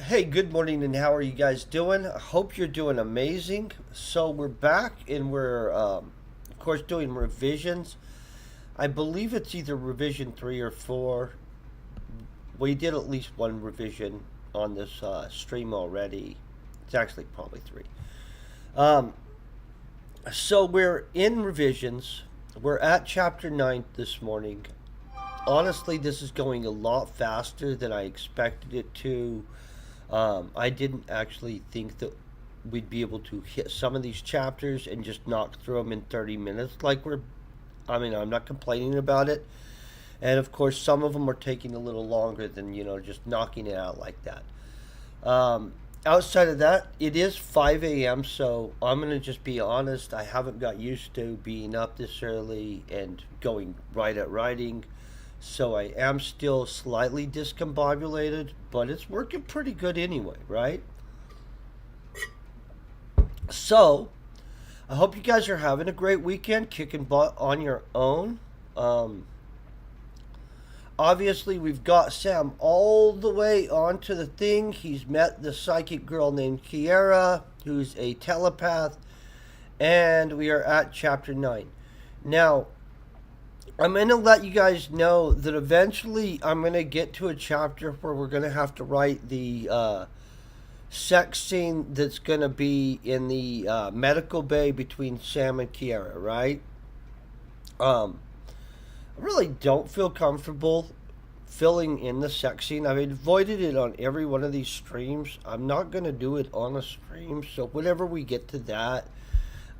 Hey, good morning, and how are you guys doing? I hope you're doing amazing. So, we're back and we're, of course, doing revisions. I believe it's either revision 3 or 4. We did at least one revision on this stream already. It's actually probably 3. Um, so, we're in revisions. We're at chapter 9 this morning. Honestly, this is going a lot faster than I expected it to. I didn't actually think that we'd be able to hit some of these chapters and just knock through them in 30 minutes. I'm not complaining about it. And of course, some of them are taking a little longer than, just knocking it out like that. Outside of that, it is 5 a.m., so I'm going to just be honest. I haven't got used to being up this early and going right at writing. So I am still slightly discombobulated, but it's working pretty good anyway, right? So I hope you guys are having a great weekend, kicking butt on your own. Um, Obviously, we've got Sam all the way onto the thing. He's met the psychic girl named Kiera, who's a telepath, and we are at chapter 9. Now, I'm going to let you guys know that eventually I'm going to get to a chapter where we're going to have to write the sex scene that's going to be in the medical bay between Sam and Kiera, right? Um, I really don't feel comfortable filling in the sex scene. I've avoided it on every one of these streams. I'm not going to do it on a stream, so whenever we get to that,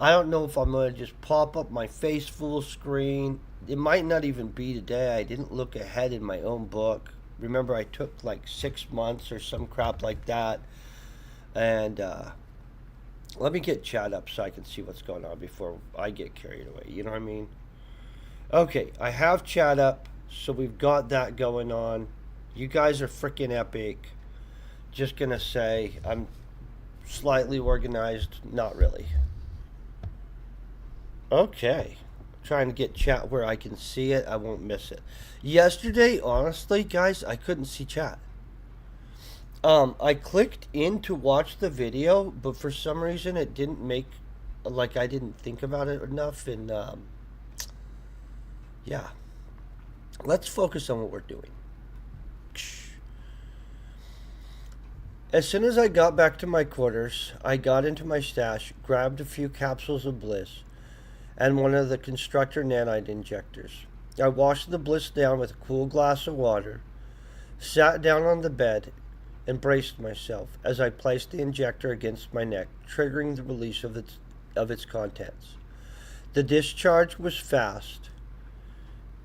I don't know if I'm going to just pop up my face full screen. It might not even be today. I didn't look ahead in my own book. Remember, I took like 6 months or some crap like that. And let me get chat up so I can see what's going on before I get carried away. You know what I mean? Okay, I have chat up, so we've got that going on. You guys are freaking epic. Just gonna say, I'm slightly organized. Not really. Okay. Trying to get chat where I can see it. I won't miss it. Yesterday, honestly, guys, I couldn't see chat. I clicked in to watch the video, but for some reason it didn't make, like, I didn't think about it enough. And yeah, let's focus on what we're doing. As soon as I got back to my quarters, I got into my stash, grabbed a few capsules of bliss, and one of the constructor nanite injectors. I washed the bliss down with a cool glass of water, sat down on the bed, and braced myself as I placed the injector against my neck, triggering the release of its contents. The discharge was fast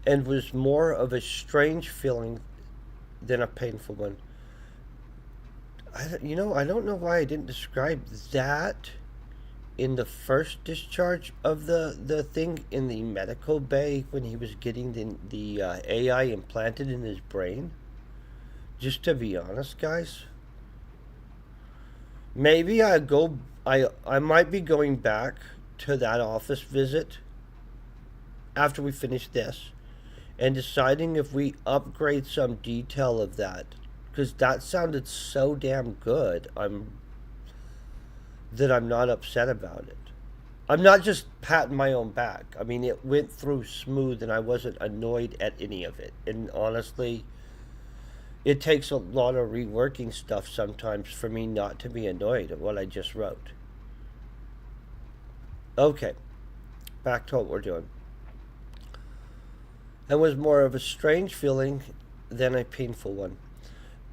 and was more of a strange feeling than a painful one. I don't know why I didn't describe that in the first discharge of the thing in the medical bay when he was getting the AI implanted in his brain. Just to be honest, guys, maybe I might be going back to that office visit after we finish this and deciding if we upgrade some detail of that, because that sounded so damn good. I'm not upset about it. I'm not just patting my own back. I mean, it went through smooth and I wasn't annoyed at any of it. And honestly, it takes a lot of reworking stuff sometimes for me not to be annoyed at what I just wrote. Okay, back to what we're doing. It was more of a strange feeling than a painful one,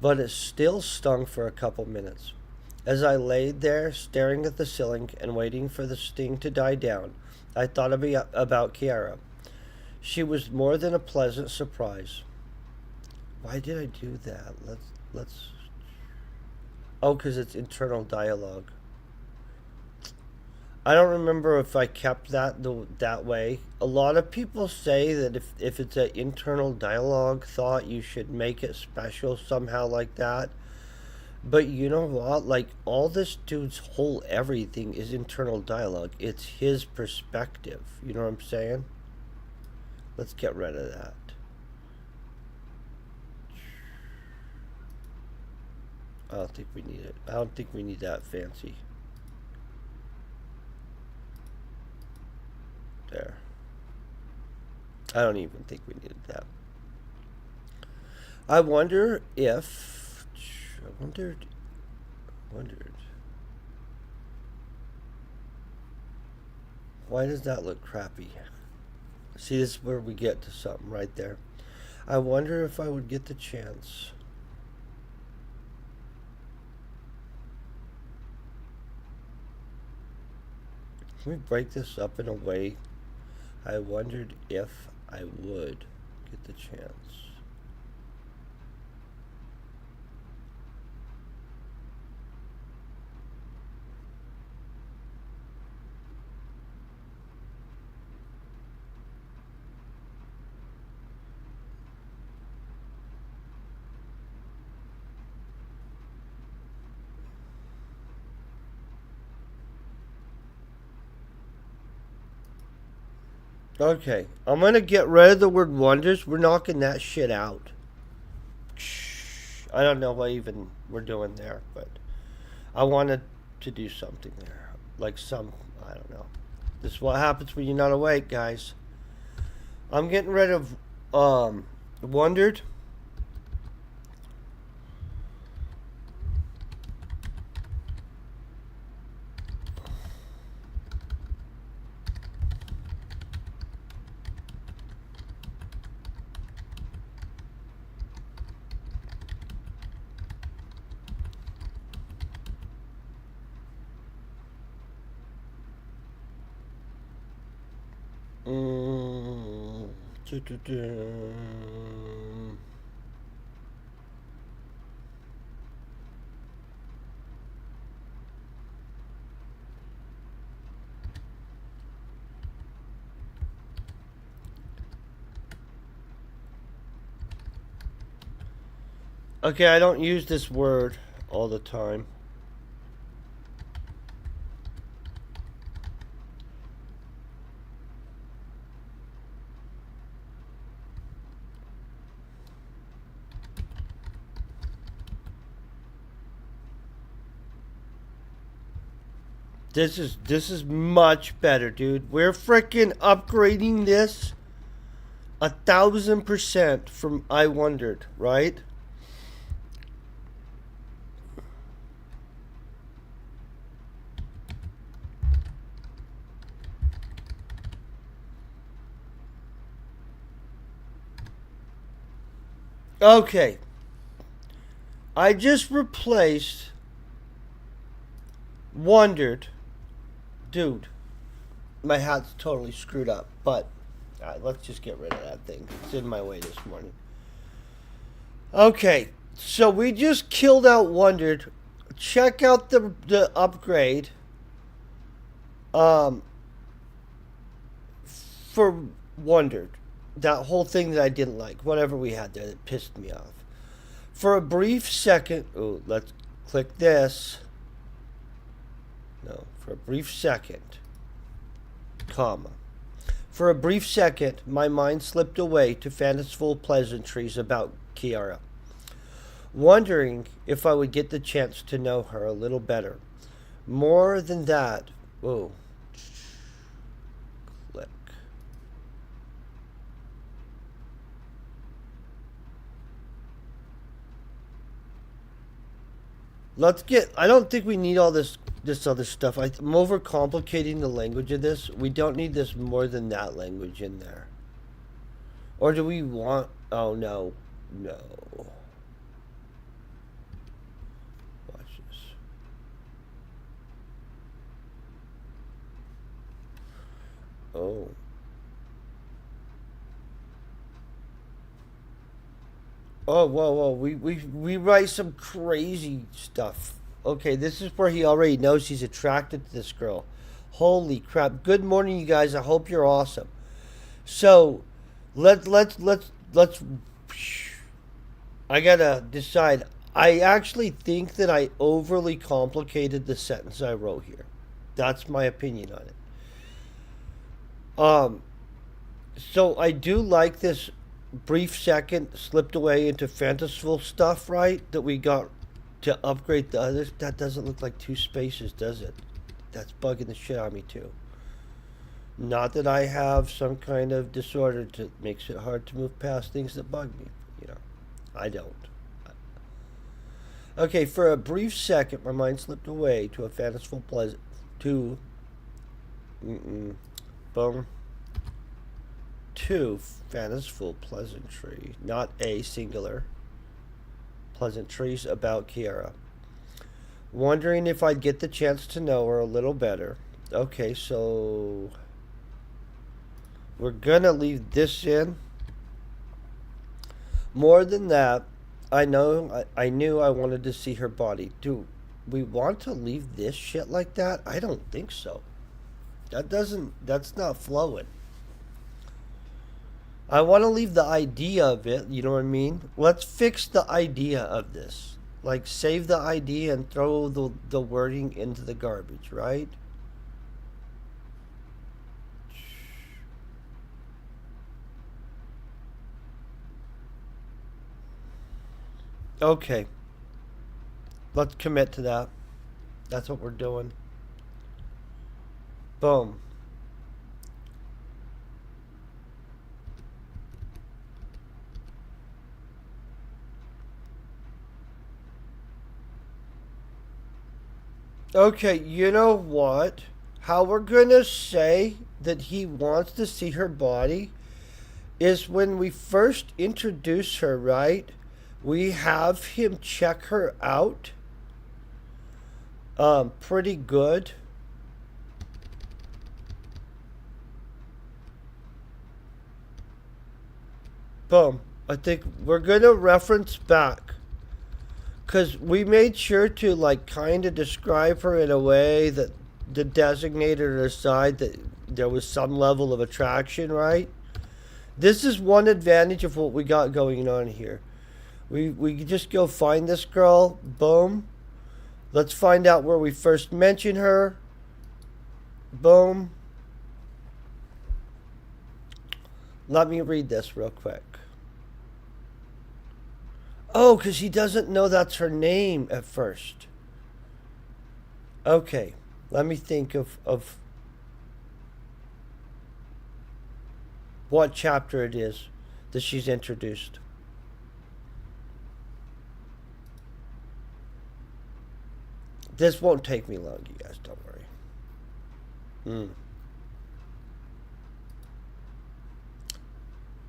but it still stung for a couple minutes. As I laid there, staring at the ceiling and waiting for the sting to die down, I thought about Kiara. She was more than a pleasant surprise. Why did I do that? Let's. Oh, because it's internal dialogue. I don't remember if I kept that way. A lot of people say that if it's an internal dialogue thought, you should make it special somehow like that. But you know what? Like, all this dude's whole everything is internal dialogue. It's his perspective. You know what I'm saying? Let's get rid of that. I don't think we need it. I don't think we need that fancy. There. I don't even think we needed that. I wonder if... I wondered... Why does that look crappy? See, this is where we get to something right there. I wonder if I would get the chance. Can we break this up in a way? I wondered if I would get the chance. Okay, I'm gonna get rid of the word wonders. We're knocking that shit out. I don't know what even we're doing there, but I wanted to do something there. Like I don't know. This is what happens when you're not awake, guys. I'm getting rid of wondered. Okay, I don't use this word all the time. This is much better, dude. We're freaking upgrading this 1,000% from I wondered, right? Okay. I just replaced wondered. Dude, my hat's totally screwed up, but alright, let's just get rid of that thing. It's in my way this morning. Okay, so we just killed out wondered. Check out the upgrade for wondered. That whole thing that I didn't like, whatever we had there that pissed me off. For a brief second, let's click this. No, for a brief second, comma. For a brief second, my mind slipped away to fanciful pleasantries about Kiara, wondering if I would get the chance to know her a little better. More than that, click. I don't think we need all this other stuff. I'm overcomplicating the language of this. We don't need this more than that language in there. Or do we want... Oh, no. No. Watch this. Oh. Oh, whoa. We write some crazy stuff. Okay, this is where he already knows he's attracted to this girl. Holy crap. Good morning, you guys. I hope you're awesome. So, let's I gotta decide. I actually think that I overly complicated the sentence I wrote here. That's my opinion on it. So I do like this brief second slipped away into fanciful stuff, right? That we got to upgrade the others. That doesn't look like two spaces, does it? That's bugging the shit out of me too. Not that I have some kind of disorder that makes it hard to move past things that bug me. You know, I don't. Okay, for a brief second, my mind slipped away to a fanciful pleasant. To. Boom. To fanciful pleasantry, not a singular. Pleasantries about Kiara. Wondering if I'd get the chance to know her a little better. Okay, so we're gonna leave this in. More than that, I knew I wanted to see her body. Do we want to leave this shit like that? I don't think so. That's not flowing. I want to leave the idea of it, you know what I mean? Let's fix the idea of this. Like, save the idea and throw the wording into the garbage, right? Okay. Let's commit to that. That's what we're doing. Boom. Okay, you know what? How we're gonna say that he wants to see her body is when we first introduce her, right? We have him check her out. Pretty good. Boom. I think we're gonna reference back. Because we made sure to, like, kind of describe her in a way that the designated aside that there was some level of attraction, right? This is one advantage of what we got going on here. We just go find this girl. Boom. Let's find out where we first mention her. Boom. Let me read this real quick. Oh, because he doesn't know that's her name at first. Okay, let me think of what chapter it is that she's introduced. This won't take me long, you guys, don't worry.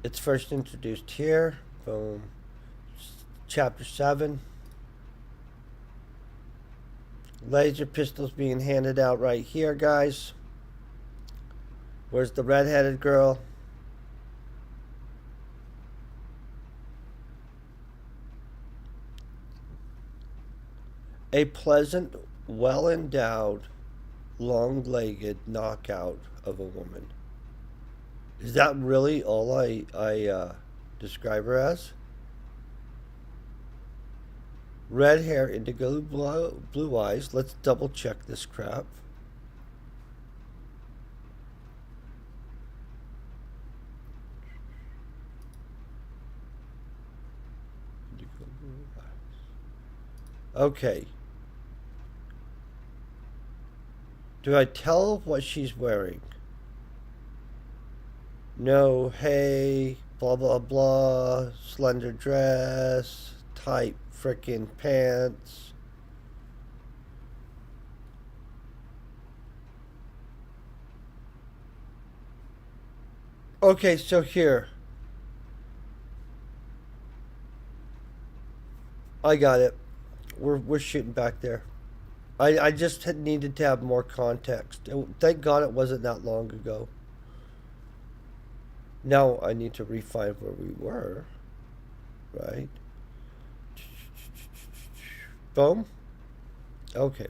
It's first introduced here. Boom. Chapter 7. Laser pistols being handed out right here, guys. Where's the redheaded girl? A pleasant, well-endowed, long-legged knockout of a woman. Is that really all I describe her as? Red hair, indigo blue eyes. Let's double check this crap. Indigo blue eyes. Okay. Do I tell what she's wearing? No, hey, blah blah blah, slender dress, tight frickin' pants. Okay, so here. I got it. We're shooting back there. I just needed to have more context. Thank God it wasn't that long ago. Now I need to refine where we were. Right? Boom. Okay.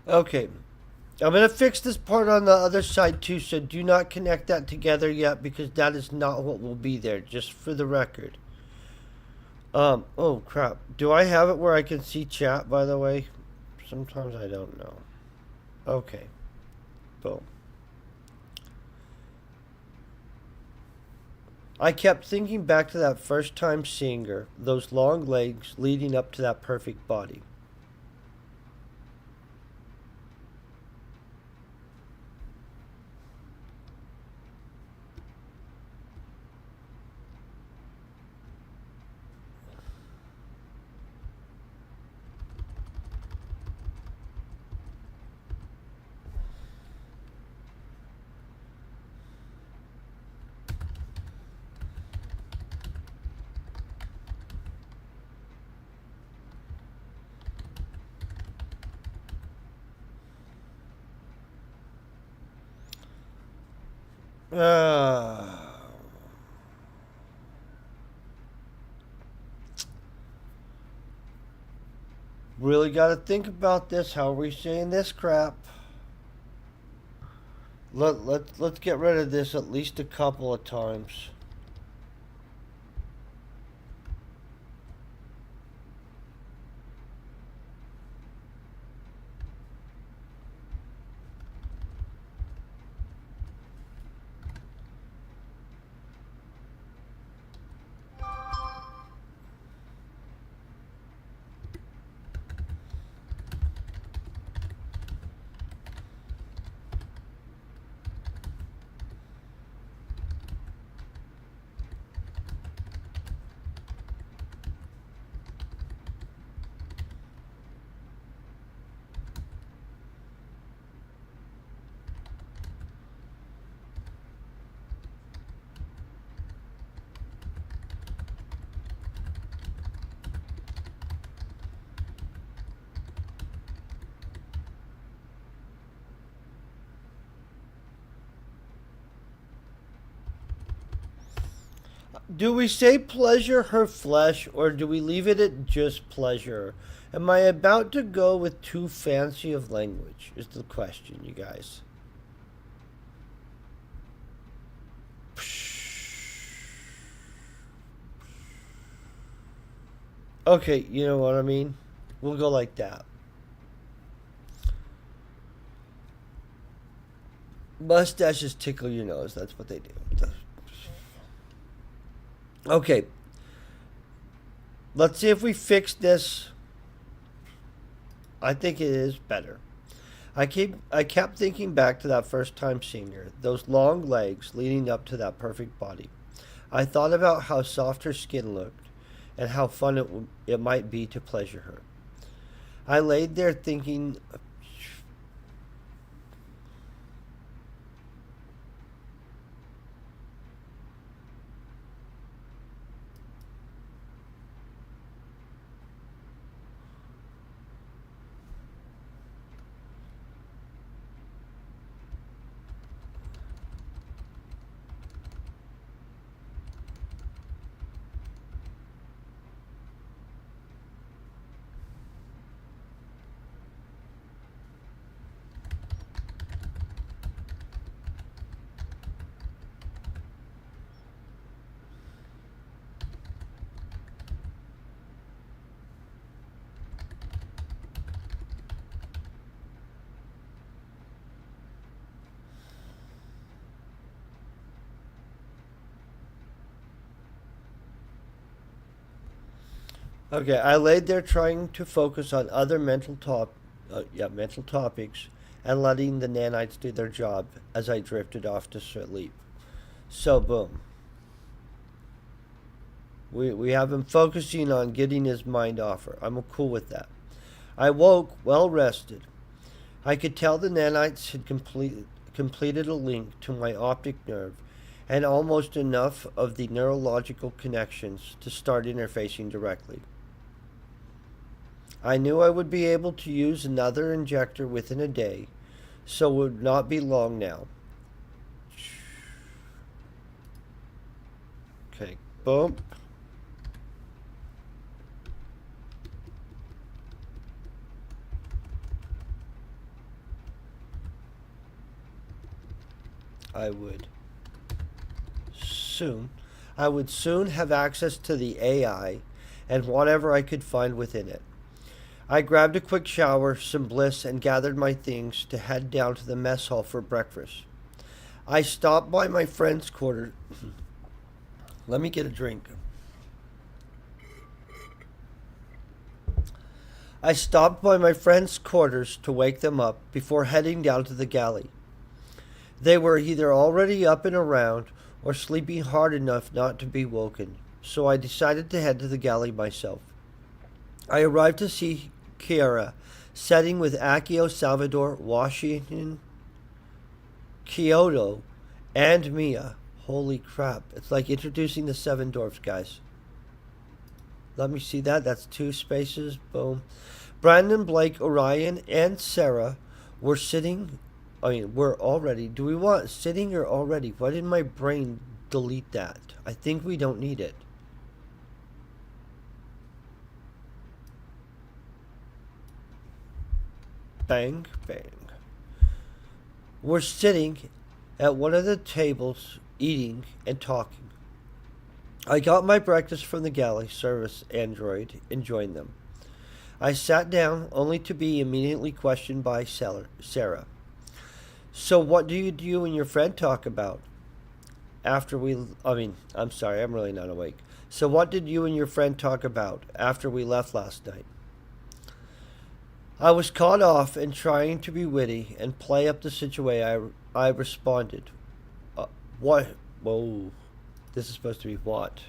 Okay. I'm going to fix this part on the other side too, so do not connect that together yet because that is not what will be there, just for the record. Oh crap. Do I have it where I can see chat, by the way? Sometimes I don't know. Okay. Boom. I kept thinking back to that first time seeing her, those long legs leading up to that perfect body. Ah. Really got to think about this. How are we saying this crap? Let's get rid of this at least a couple of times. Do we say pleasure her flesh or do we leave it at just pleasure? Am I about to go with too fancy of language? Is the question, you guys. Okay, you know what I mean? We'll go like that. Mustaches tickle your nose. That's what they do. Okay, let's see if we fix this. I think it is better. I kept thinking back to that first time seeing her, those long legs leading up to that perfect body. I thought about how soft her skin looked and how fun it might be to pleasure her. I laid there thinking. Okay, I laid there trying to focus on other mental topics, and letting the nanites do their job as I drifted off to sleep. So boom, we have him focusing on getting his mind off her. I'm cool with that. I woke well rested. I could tell the nanites had completed a link to my optic nerve, and almost enough of the neurological connections to start interfacing directly. I knew I would be able to use another injector within a day, so it would not be long now. Okay, boom. I would soon I would soon have access to the AI and whatever I could find within it. I grabbed a quick shower, some bliss, and gathered my things to head down to the mess hall for breakfast. I stopped by my friend's quarters. Let me get a drink. I stopped by my friend's quarters to wake them up before heading down to the galley. They were either already up and around or sleeping hard enough not to be woken, so I decided to head to the galley myself. I arrived to see Kiara sitting with Akio, Salvador, Washington, Kyoto, and Mia. Holy crap. It's like introducing the Seven Dwarfs, guys. Let me see that. That's 2 spaces. Boom. Brandon, Blake, Orion, and Sarah were sitting. We're already. Do we want sitting or already? Why did my brain delete that? I think we don't need it. Bang, bang. We're sitting at one of the tables, eating and talking. I got my breakfast from the galley service android and joined them. I sat down only to be immediately questioned by Sarah. So what do you and your friend talk about after I'm sorry, I'm really not awake. So what did you and your friend talk about after we left last night? I was caught off in trying to be witty and play up the situation. I responded. What? Whoa. This is supposed to be what?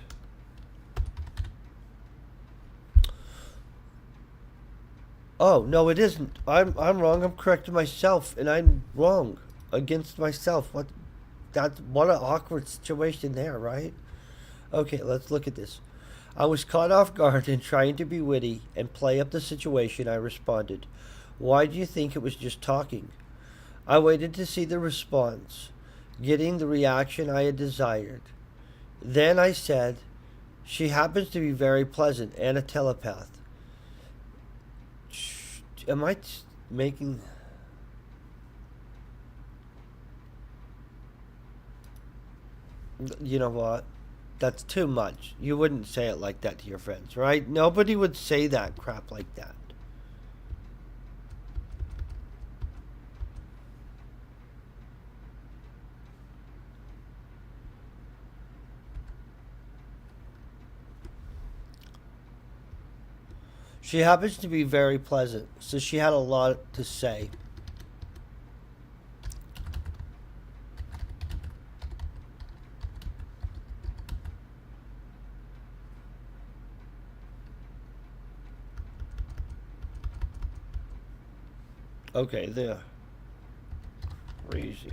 Oh, no, it isn't. I'm wrong. I'm correcting myself, and I'm wrong against myself. What an awkward situation there, right? Okay, let's look at this. I was caught off guard in trying to be witty and play up the situation. I responded. Why do you think it was just talking? I waited to see the response, getting the reaction I had desired. Then I said, she happens to be very pleasant and a telepath. Am I making... You know what? That's too much. You wouldn't say it like that to your friends, right? Nobody would say that crap like that. She happens to be very pleasant, so she had a lot to say. Okay, there. Crazy.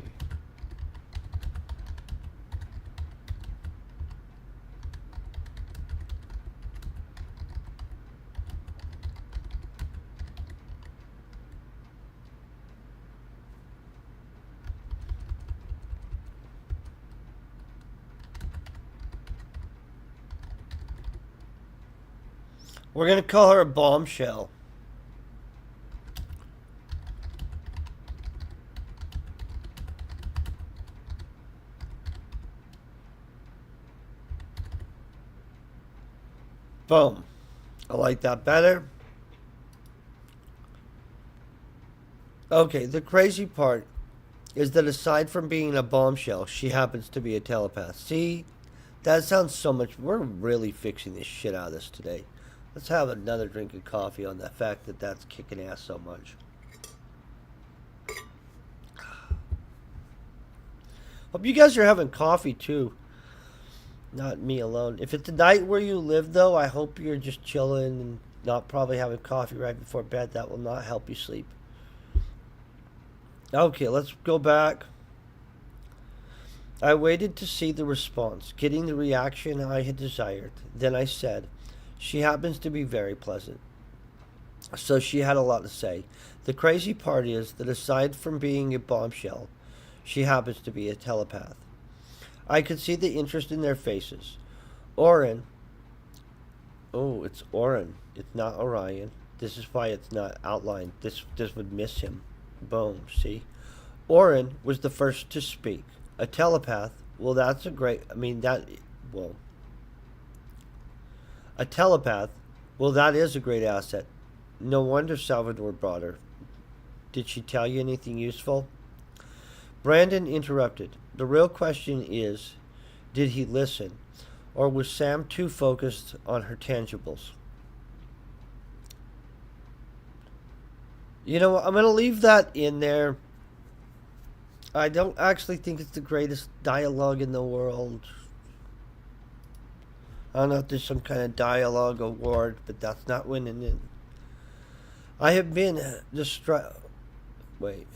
We're gonna call her a bombshell. Boom. I like that better. Okay, the crazy part is that aside from being a bombshell, she happens to be a telepath. See? That sounds so much... We're really fixing this shit out of this today. Let's have another drink of coffee on the fact that that's kicking ass so much. Hope you guys are having coffee too. Not me alone. If it's a night where you live, though, I hope you're just chilling and not probably having coffee right before bed. That will not help you sleep. Okay, let's go back. I waited to see the response, getting the reaction I had desired. Then I said, she happens to be very pleasant. So she had a lot to say. The crazy part is that aside from being a bombshell, she happens to be a telepath. I could see the interest in their faces. Oren. Oh, it's Oren. It's not Orion. This is why it's not outlined. This would miss him. Boom, see? Oren was the first to speak. A telepath. Well, that's a great. I mean, that. Well, a telepath. Well, that is a great asset. No wonder Salvador brought her. Did she tell you anything useful? Brandon interrupted. The real question is, did he listen? Or was Sam too focused on her tangibles? You know, I'm going to leave that in there. I don't actually think it's the greatest dialogue in the world. I don't know if there's some kind of dialogue award, but that's not winning it. I have been distracted. Wait.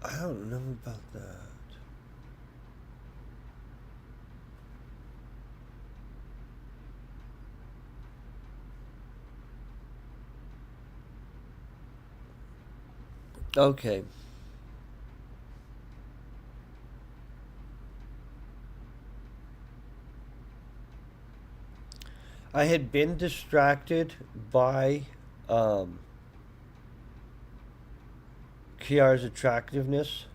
I don't know about that. Okay. I had been distracted by um, Kiara's attractiveness.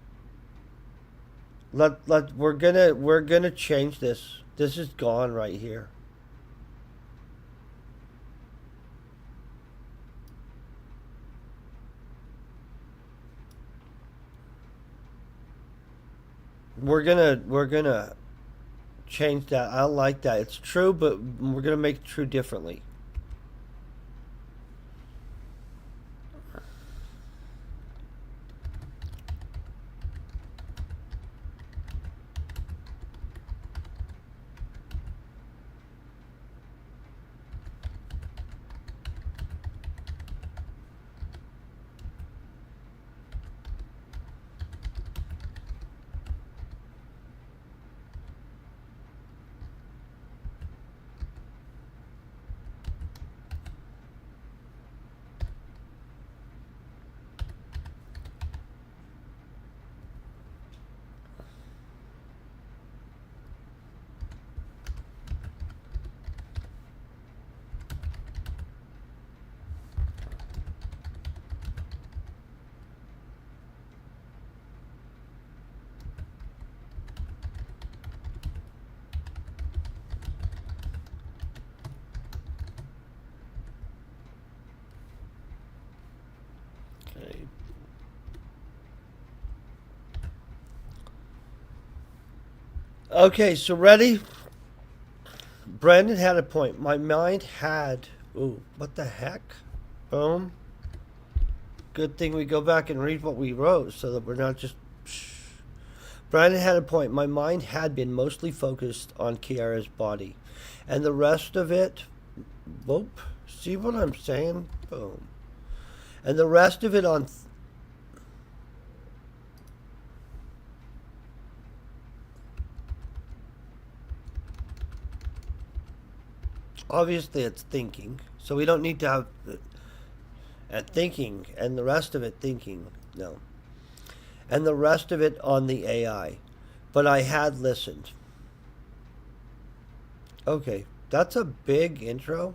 We're gonna change this. This is gone right here. We're gonna change that. I don't like that. It's true, but we're gonna make it true differently. Okay. Okay, so ready? Brandon had a point. My mind had. Ooh, what the heck? Boom. Good thing we go back and read what we wrote so that we're not just. Brandon had a point. My mind had been mostly focused on Kiara's body. And the rest of it. Whoop. See what I'm saying? Boom. And the rest of it on. Obviously, it's thinking. So we don't need to have. Thinking. And the rest of it thinking. No. And the rest of it on the AI. But I had listened. Okay, that's a big intro.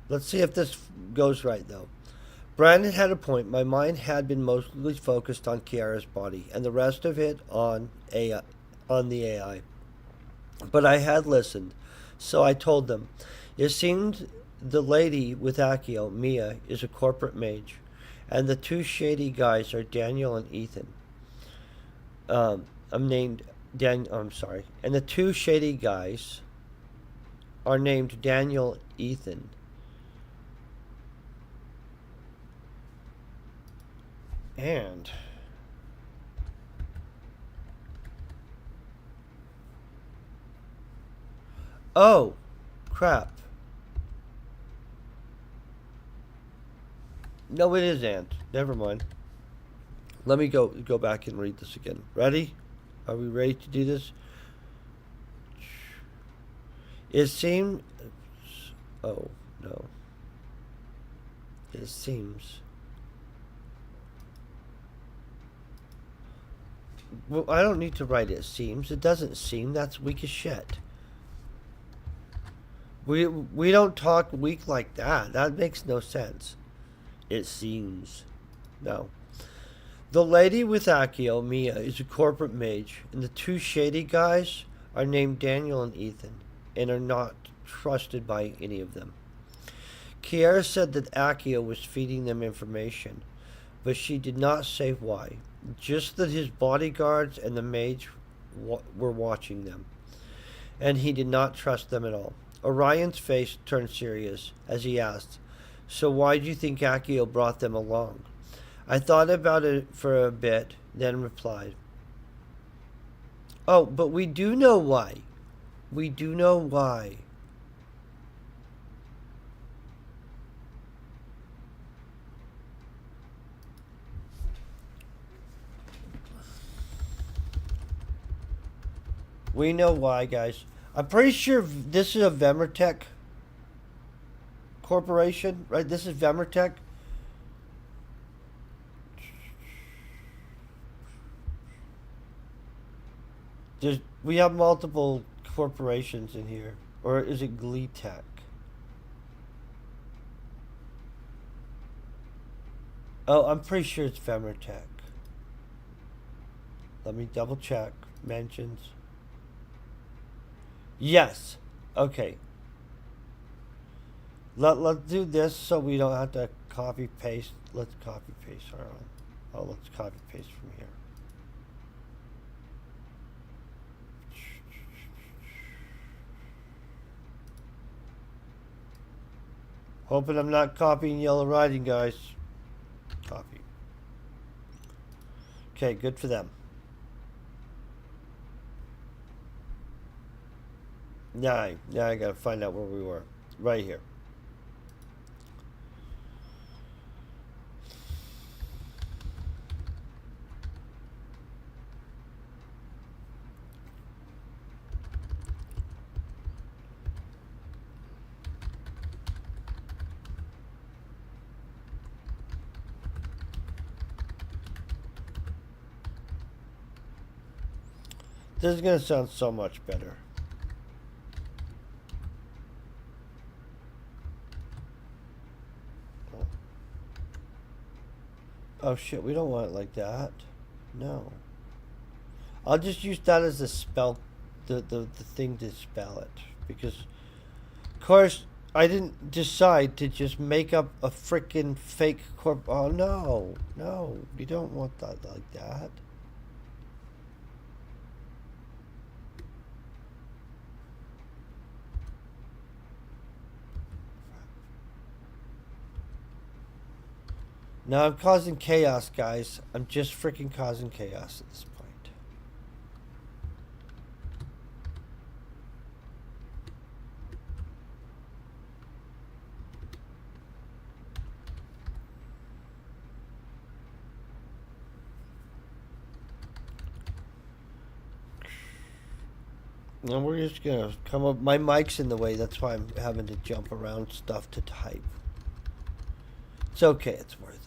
Let's see if this goes right, though. Brandon had a point. My mind had been mostly focused on Kiara's body, and the rest of it on AI, on the AI. But I had listened, so I told them. It seemed the lady with Akio, Mia, is a corporate mage, and the two shady guys are Daniel and Ethan. I'm named Dan. I'm sorry, and the two shady guys are named Daniel, Ethan, and oh, crap. No, it is Ant. Never mind. Let me go back and read this again. Ready? Are we ready to do this? It seemed. Oh no. It seems. Well, I don't need to write it seems. It doesn't seem. That's weak as shit. We don't talk weak like that. That makes no sense. It seems. No. The lady with Akio, Mia, is a corporate mage, and the two shady guys are named Daniel and Ethan, and are not trusted by any of them. Kiera said that Akio was feeding them information, but she did not say why. Just that his bodyguards and the mage were watching them, and he did not trust them at all. Orion's face turned serious as he asked, "So why do you think Akio brought them along?" I thought about it for a bit, then replied, "Oh, but we do know why. We do know why." We know why, guys. I'm pretty sure this is a Vemertech corporation, right? This is Vemertech. We have multiple corporations in here. Or is it Gleetech? Oh, I'm pretty sure it's Vemertech. Let me double check. Mentions. Yes. Okay. Let's do this so we don't have to copy paste. Let's copy paste our own. Oh, let's copy paste from here. Hoping I'm not copying Yellow Riding, guys. Copy. Okay, good for them. Now I gotta find out where we were. Right here. This is gonna sound so much better. Oh shit, we don't want it like that. No. I'll just use that as a spell, the thing to spell it. Because, of course, I didn't decide to just make up a freaking fake corp. Oh no, no, you don't want that like that. Now I'm causing chaos, guys. I'm just freaking causing chaos at this point. And we're just gonna come up. My mic's in the way. That's why I'm having to jump around stuff to type. It's okay. It's worth it.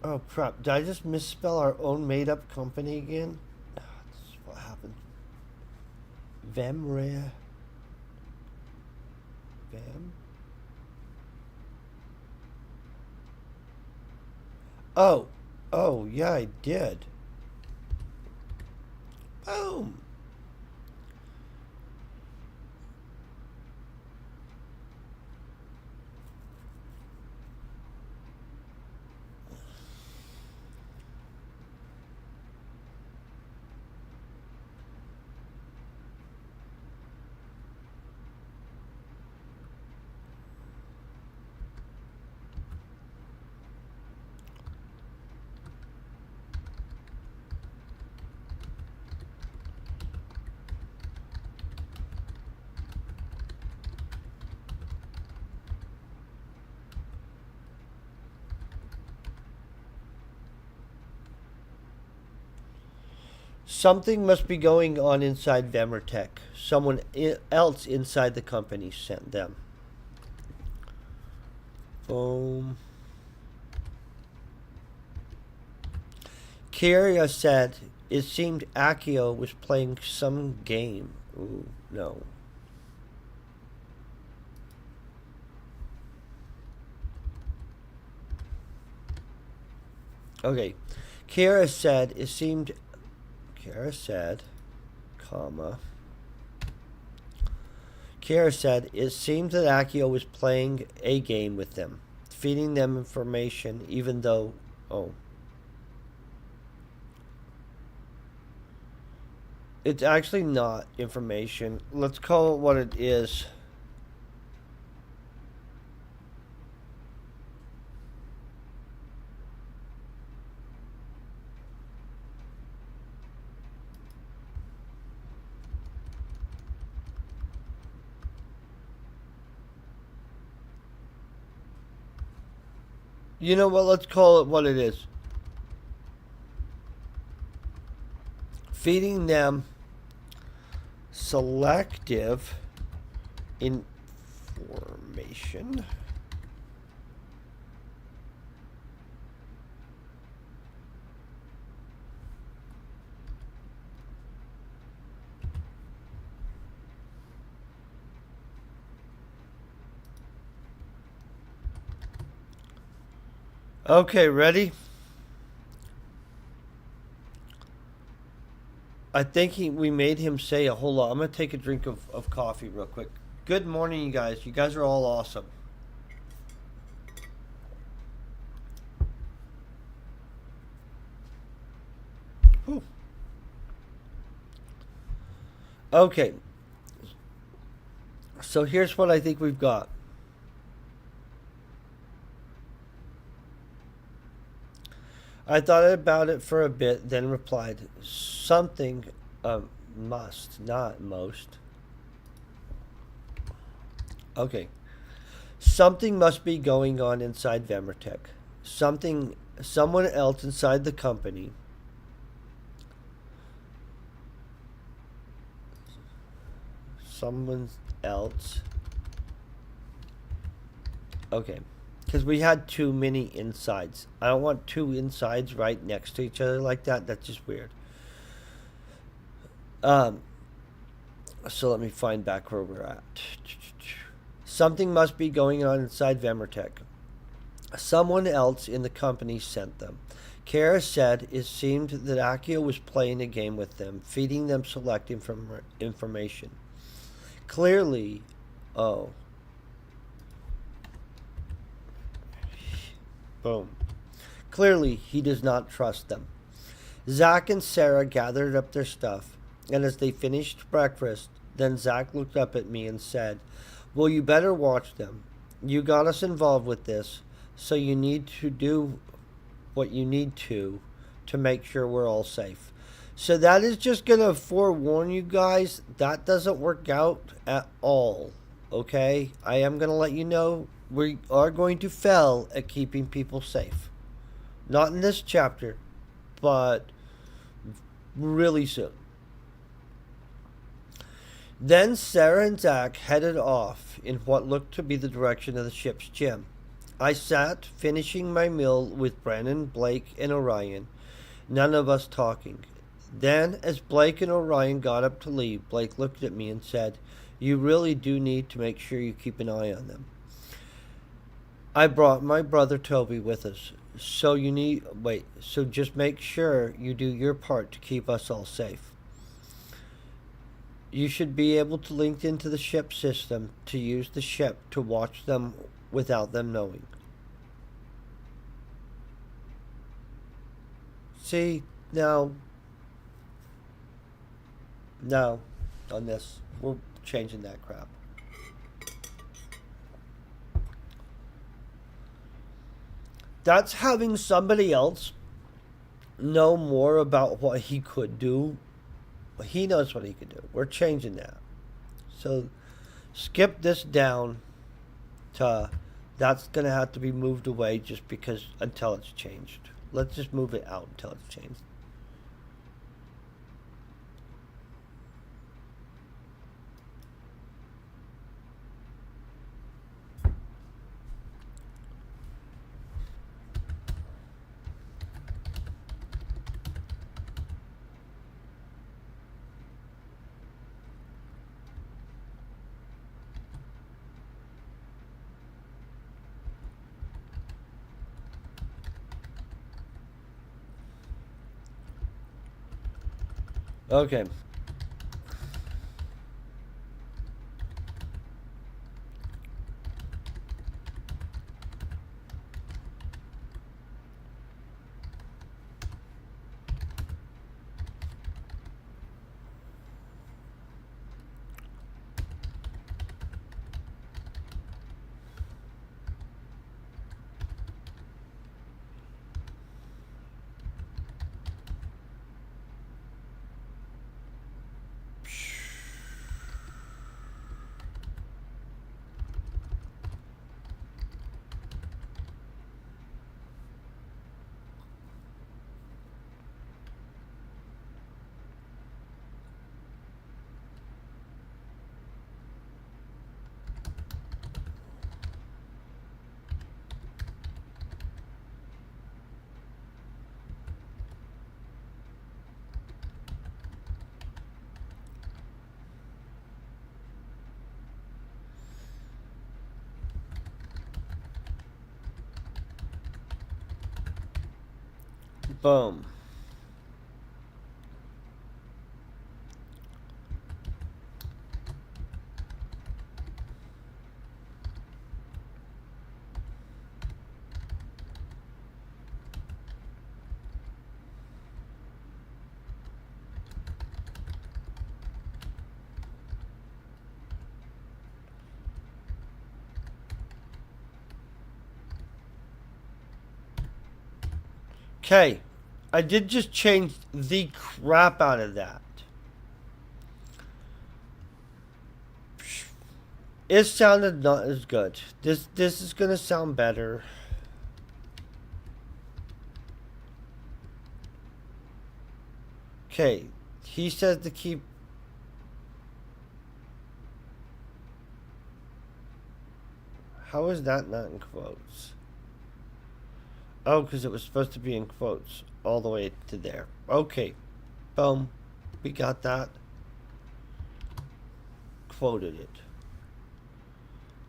Oh crap, did I just misspell our own made up company again? This is what happened. Vemrare. Vam? Oh. Oh, yeah, I did. Boom. Something must be going on inside Vemertech. Someone else inside the company sent them. Boom. Kiria said it seemed Akio was playing some game. Ooh, no. Okay. Kara said it seemed. Kara said, comma. Kara said it seemed that Akio was playing a game with them, feeding them information, even though. Oh. It's actually not information. Let's call it what it is. You know what? Let's call it what it is. Feeding them selective information. Okay, ready? I think we made him say a whole lot. I'm going to take a drink of coffee real quick. Good morning, you guys. You guys are all awesome. Whew. Okay. So here's what I think we've got. I thought about it for a bit, then replied, something must, not most. Okay. Something must be going on inside Vemertech. Someone else inside the company. Someone else. Okay. Because we had too many insides. I don't want two insides right next to each other like that. That's just weird. So let me find back where we're at. Something must be going on inside Vemertech. Someone else in the company sent them. Kara said it seemed that Akio was playing a game with them, feeding them select information. Clearly, oh. Boom. Clearly, he does not trust them. Zach and Sarah gathered up their stuff, and as they finished breakfast, then Zach looked up at me and said, well, you better watch them. You got us involved with this, so you need to do what you need to make sure we're all safe. So that is just going to forewarn you guys, that doesn't work out at all. Okay? I am going to let you know we are going to fail at keeping people safe. Not in this chapter, but really soon. Then Sarah and Zach headed off in what looked to be the direction of the ship's gym. I sat, finishing my meal with Brandon, Blake, and Orion, none of us talking. Then, as Blake and Orion got up to leave, Blake looked at me and said, you really do need to make sure you keep an eye on them. I brought my brother Toby with us, so just make sure you do your part to keep us all safe. You should be able to link into the ship system to use the ship to watch them without them knowing. See, now, on this, we're changing that crap. That's having somebody else know more about what he could do. He knows what he could do. We're changing that. So skip this down to that's going to have to be moved away just because until it's changed. Let's just move it out until it's changed. Okay. Boom. Okay. I did just change the crap out of that. It sounded not as good. This is gonna sound better. Okay. He says to keep. How is that not in quotes? Oh, because it was supposed to be in quotes all the way to there. Okay. Boom. We got that. Quoted it.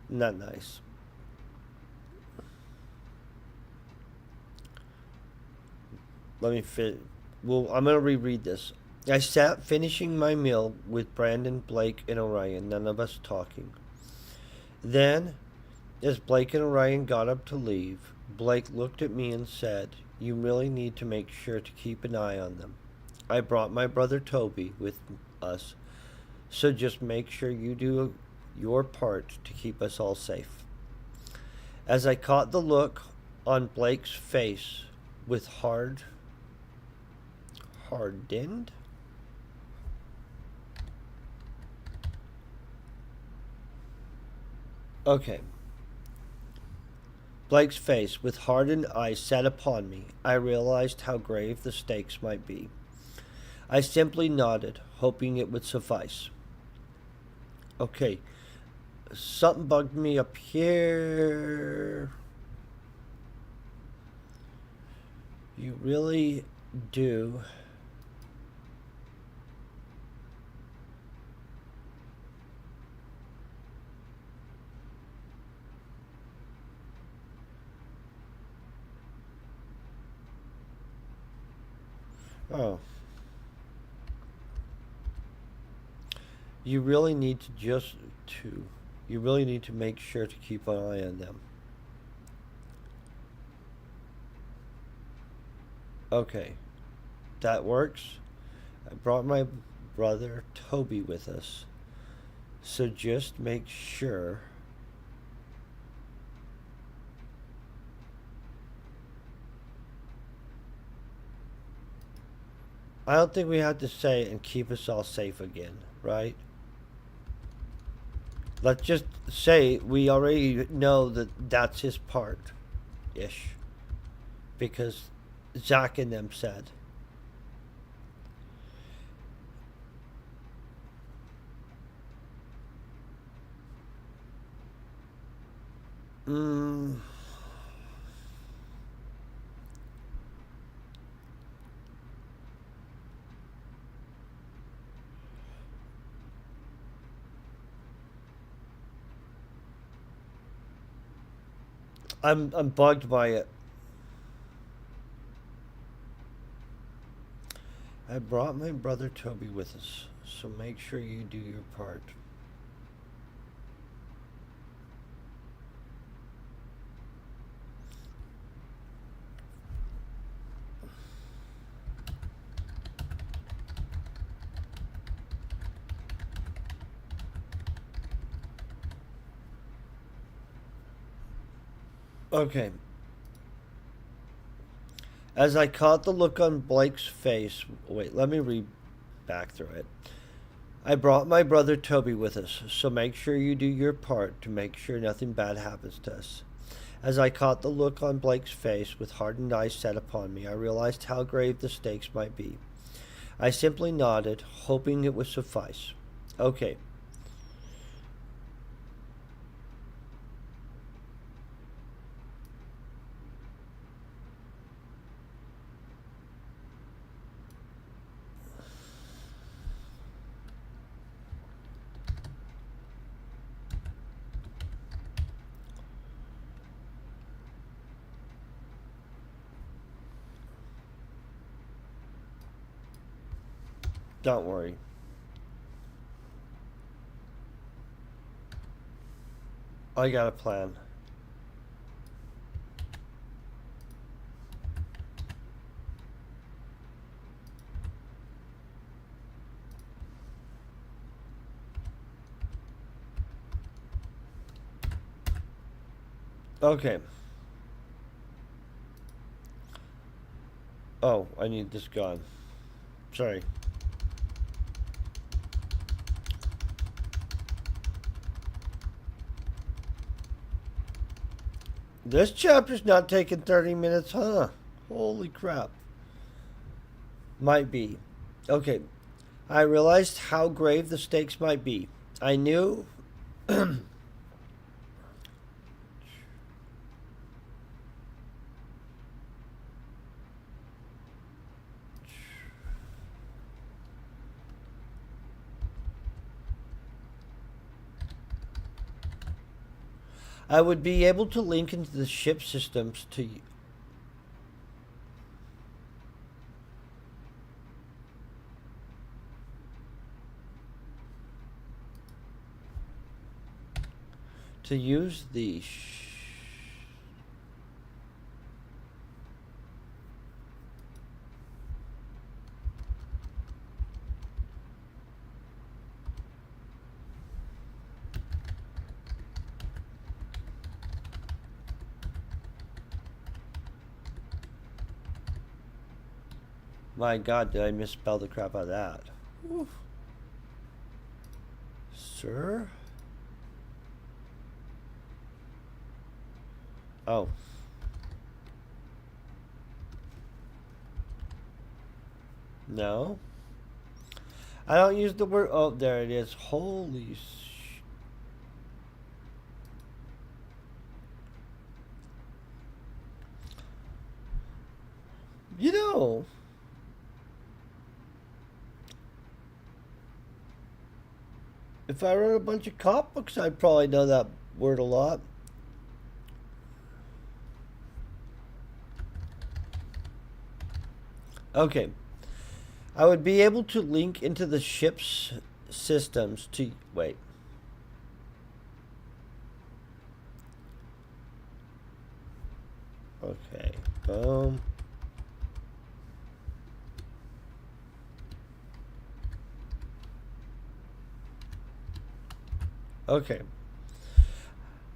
Not nice. Let me fit. Well, I'm gonna reread this. I sat finishing my meal with Brandon, Blake, and Orion, none of us talking. Then, as Blake and Orion got up to leave, Blake looked at me and said, "You really need to make sure to keep an eye on them. I brought my brother Toby with us, so just make sure you do your part to keep us all safe." As I caught the look on Blake's face with hardened? Okay. Blake's face with hardened eyes set upon me. I realized how grave the stakes might be. I simply nodded, hoping it would suffice. Okay, something bugged me up here. You really do. Oh. You really need to just to. You really need to make sure to keep an eye on them. Okay, that works. I brought my brother Toby with us. So just make sure. I don't think we have to say and keep us all safe again, right? Let's just say we already know that that's his part ish. Because Zach and them said. Mm, I'm bugged by it. I brought my brother Toby with us, so make sure you do your part. Okay. As I caught the look on Blake's face, wait, let me read back through it. I brought my brother Toby with us, so make sure you do your part to make sure nothing bad happens to us. As I caught the look on Blake's face with hardened eyes set upon me, I realized how grave the stakes might be. I simply nodded, hoping it would suffice. Okay. Don't worry. I got a plan. Okay. Oh, I need this gun. Sorry. This chapter's not taking 30 minutes, huh? Holy crap. Might be. Okay. I realized how grave the stakes might be. I knew I would be able to link into the ship systems to use the My God, did I misspell the crap out of that? Oof. Sir? Oh. No. I don't use the word. Oh, there it is. Holy sh. You know. If I wrote a bunch of cop books, I'd probably know that word a lot. Okay. I would be able to link into the ship's systems to... Wait. Okay. Boom. Okay.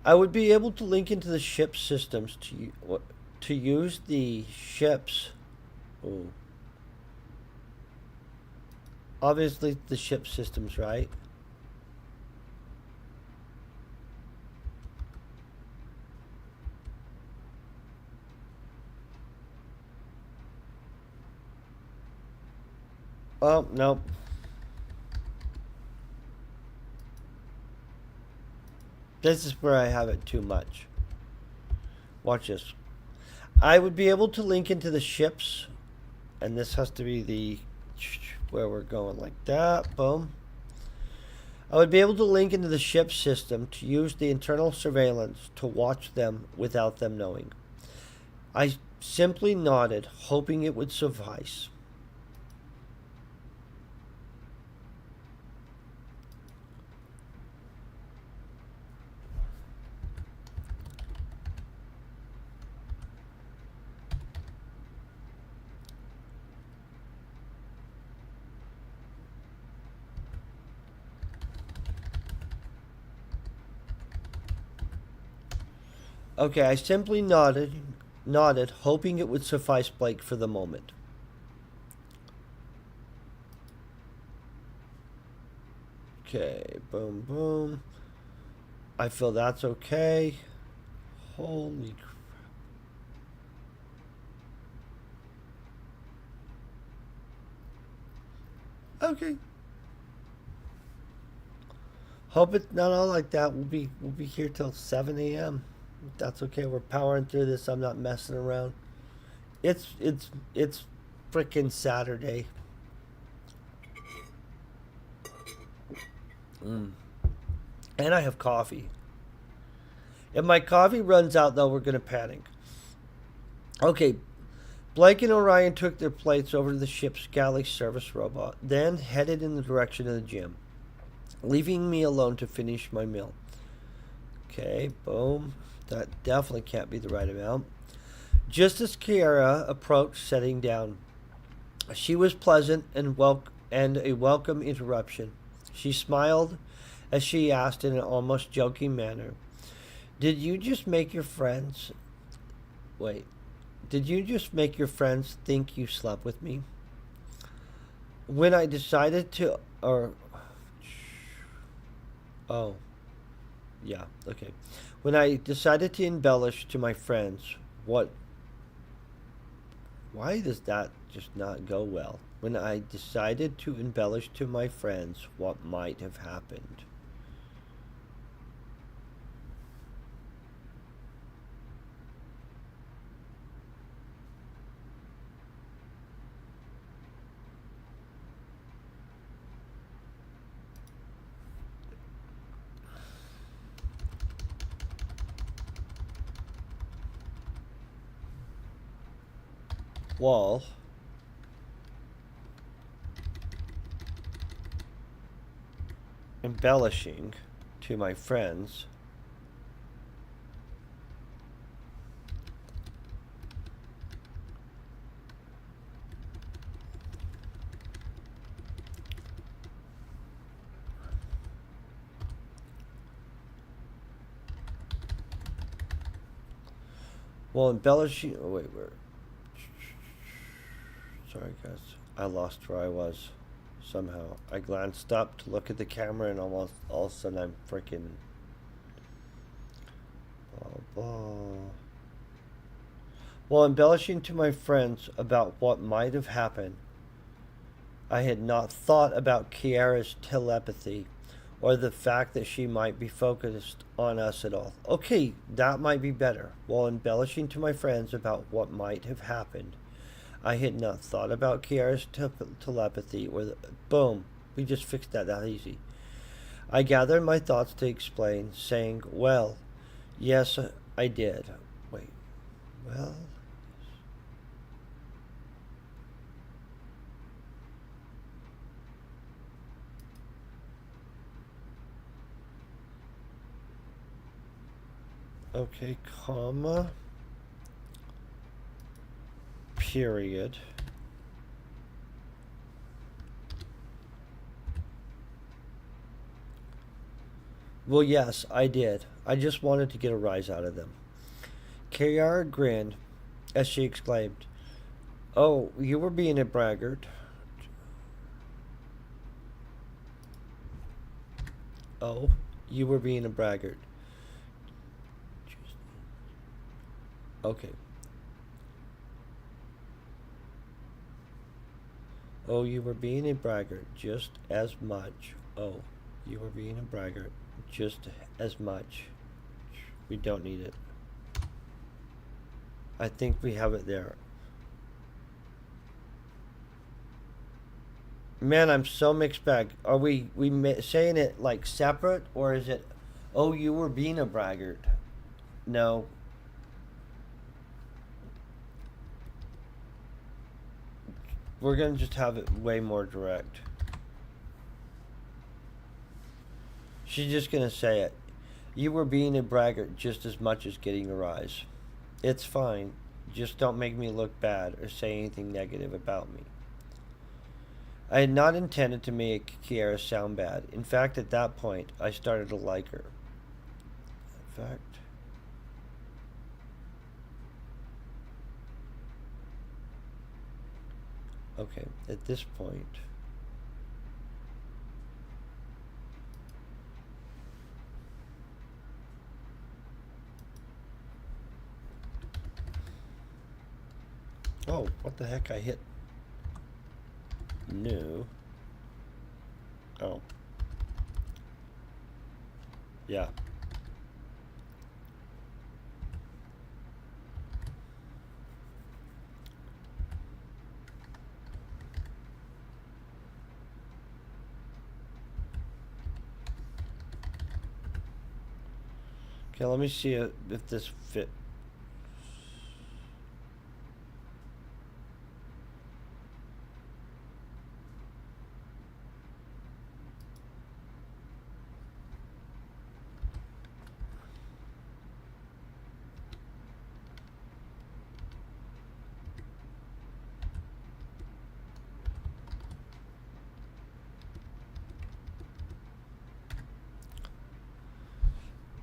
I would be able to link into the ship's systems to use the ship's... Oh. Obviously, the ship systems, right? Oh, nope. This is where I have it too much. Watch this. I would be able to link into the ships, and this has to be the... where we're going like that. Boom. I would be able to link into the ship system to use the internal surveillance to watch them without them knowing. I simply nodded, hoping it would suffice. Okay, I simply nodded, hoping it would suffice Blake for the moment. Okay, boom, boom. I feel that's okay. Holy crap. Okay. Hope it's not all like that. We'll be here till 7 a.m. That's okay. We're powering through this. I'm not messing around. It's freaking Saturday. Mm. And I have coffee. If my coffee runs out, though, we're gonna panic. Okay, Blake and Orion took their plates over to the ship's galley service robot, then headed in the direction of the gym, leaving me alone to finish my meal. Okay, boom. That definitely can't be the right amount. Just as Kiara approached setting down, she was pleasant and a welcome interruption. She smiled as she asked in an almost joking manner, "Did you just make your friends wait? Did you just make your friends think you slept with me?" When I decided to or oh, yeah, okay. When I decided to embellish to my friends, what why does that just not go well? When I decided to embellish to my friends what might have happened. Well, embellishing to my friends. Well, embellishing. Oh, wait, where? Sorry, guys. I lost where I was. Somehow. I glanced up to look at the camera and almost all of a sudden I'm freaking. Blah, blah. While embellishing to my friends about what might have happened, I had not thought about Kiara's telepathy or the fact that she might be focused on us at all. Okay, that might be better. While embellishing to my friends about what might have happened, I had not thought about Kiara's telepathy or the. Boom. We just fixed that easy. I gathered my thoughts to explain, saying, "Well, yes, I did." Wait. Well. Okay, comma. Period. Well, yes, I did. I just wanted to get a rise out of them. Kiara grinned as she exclaimed, "Oh, you were being a braggart." Oh, you were being a braggart. Okay. Oh, you were being a braggart just as much. Oh, you were being a braggart just as much. We don't need it. I think we have it there. Man, I'm so mixed bag. Are we saying it like separate, or is it? Oh, you were being a braggart. No, we're gonna just have it way more direct. She's just gonna say it. You were being a braggart just as much as getting a rise. It's fine. Just don't make me look bad or say anything negative about me. I had not intended to make Kiara sound bad. In fact, at that point, I started to like her. In fact, Okay, at this point. Oh, what the heck? I hit new. Oh. Yeah. Okay, let me see if this fit.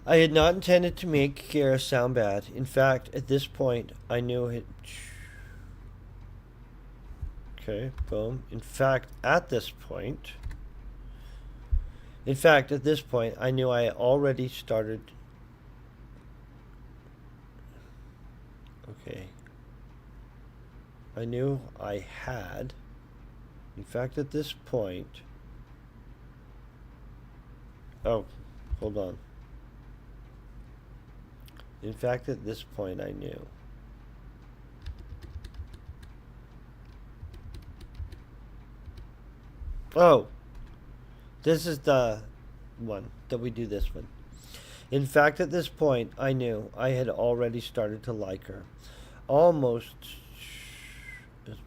I had not intended to make Kira sound bad. In fact, at this point, I knew it. Okay, boom. In fact, at this point, I knew I already started. Okay. I knew I had. In fact, at this point. Oh, hold on. In fact, at this point, I knew. Oh, this is the one that we do this one. In fact, at this point, I knew I had already started to like her. Almost as much.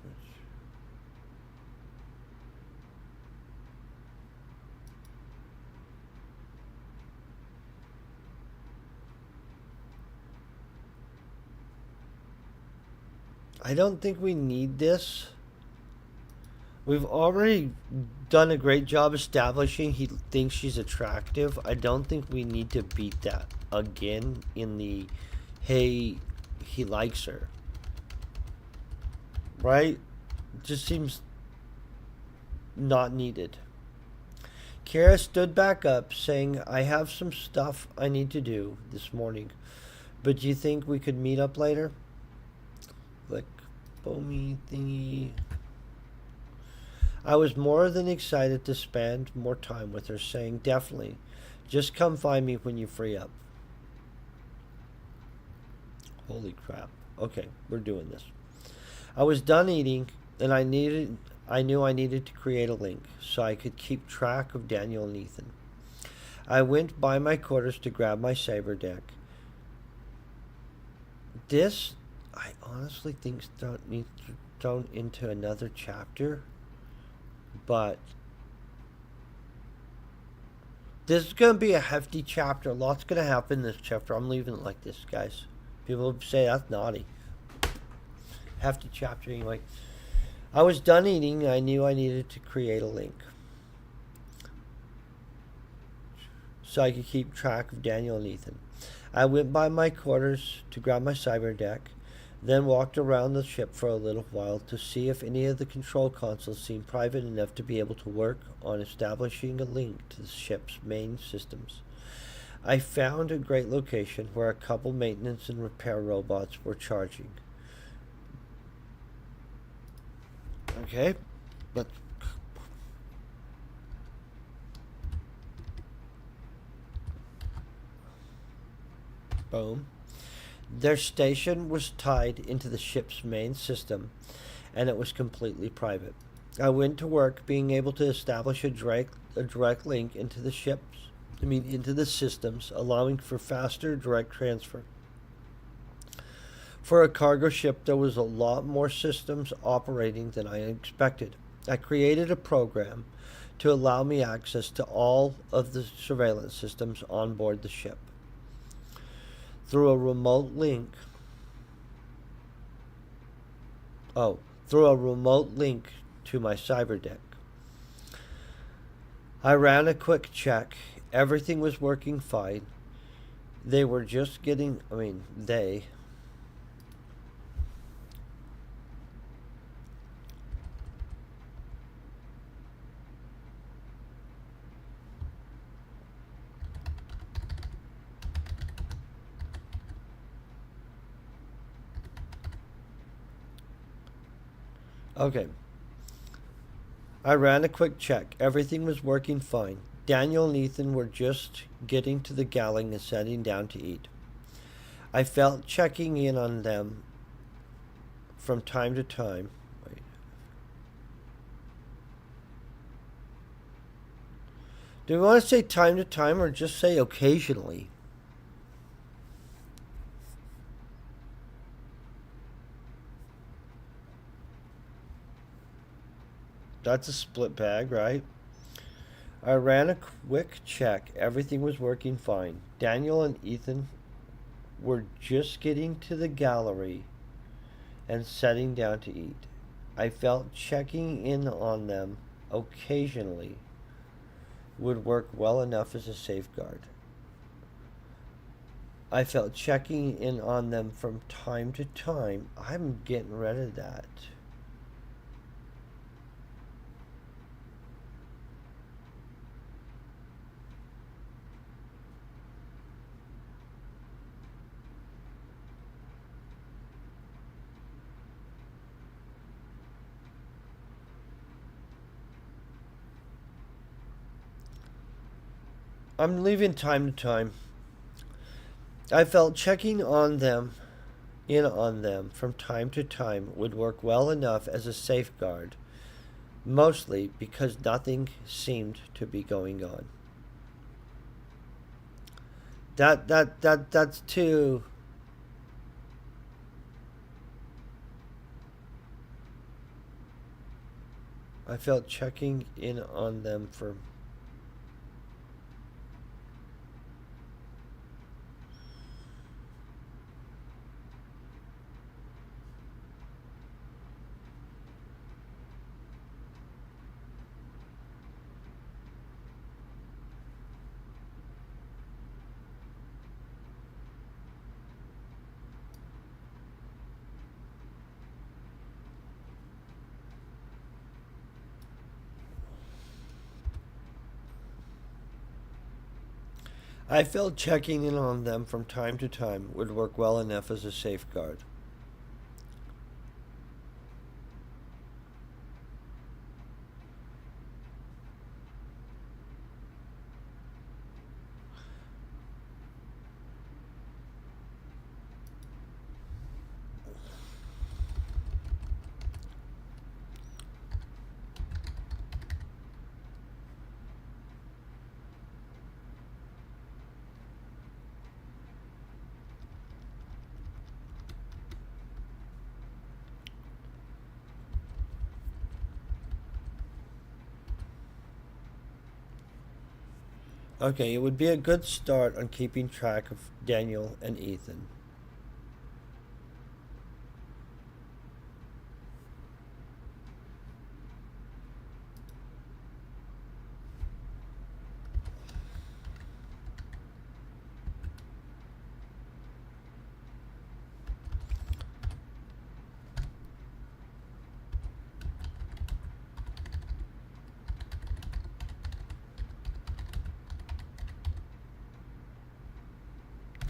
I don't think we need this. We've already done a great job establishing he thinks she's attractive. I don't think we need to beat that again in the hey, he likes her. Right? Just seems not needed. Kara stood back up, saying, I have some stuff I need to do this morning, but do you think we could meet up later? Like, Bomi thingy. I was more than excited to spend more time with her, saying, definitely. Just come find me when you free up. Holy crap. Okay, we're doing this. I was done eating, and I knew I needed to create a link so I could keep track of Daniel and Ethan. I went by my quarters to grab my saber deck. This, I honestly think, needs to thrown into another chapter. But this is going to be a hefty chapter. Lots going to happen in this chapter. I'm leaving it like this, guys. People say that's naughty. Hefty chapter anyway. I was done eating. I knew I needed to create a link so I could keep track of Daniel and Ethan. I went by my quarters to grab my cyber deck, then walked around the ship for a little while to see if any of the control consoles seemed private enough to be able to work on establishing a link to the ship's main systems. I found a great location where a couple maintenance and repair robots were charging. Okay, but boom. Their station was tied into the ship's main system, and it was completely private. I went to work being able to establish a direct link into the into the systems, allowing for faster direct transfer. For a cargo ship, there was a lot more systems operating than I expected. I created a program to allow me access to all of the surveillance systems on board the ship. Through a remote link. Through a remote link to my cyber deck. I ran a quick check. Everything was working fine. They were just getting, Okay. I ran a quick check. Everything was working fine. Daniel and Ethan were just getting to the galley and sitting down to eat. I felt checking in on them from time to time. Wait. Do we want to say time to time or just say occasionally? That's a split bag, right? I ran a quick check. Everything was working fine. Daniel and Ethan were just getting to the gallery and setting down to eat. I felt checking in on them occasionally would work well enough as a safeguard. I felt checking in on them from time to time. I'm getting rid of that. I'm leaving time to time. I felt checking on them in on them from time to time would work well enough as a safeguard, mostly because nothing seemed to be going on. That's too. I felt checking in on them for. I felt checking in on them from time to time would work well enough as a safeguard. Okay, it would be a good start on keeping track of Daniel and Ethan.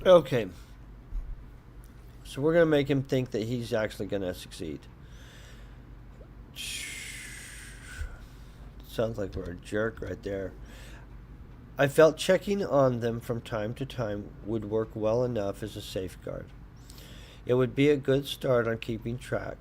Okay, so we're going to make him think that he's actually going to succeed. Sounds like we're a jerk right there. I felt checking on them from time to time would work well enough as a safeguard. It would be a good start on keeping track.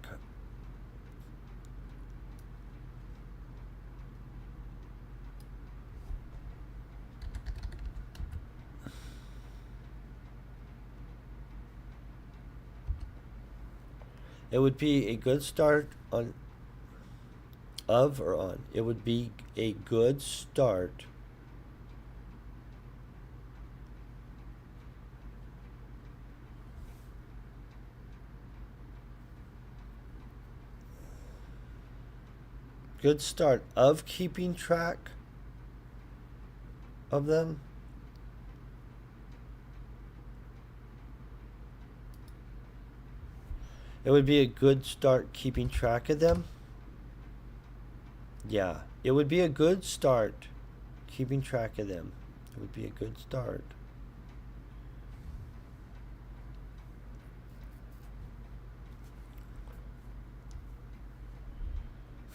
It would be a good start on of or on. It would be a good start. Good start of keeping track of them. It would be a good start keeping track of them. Yeah, it would be a good start keeping track of them. It would be a good start.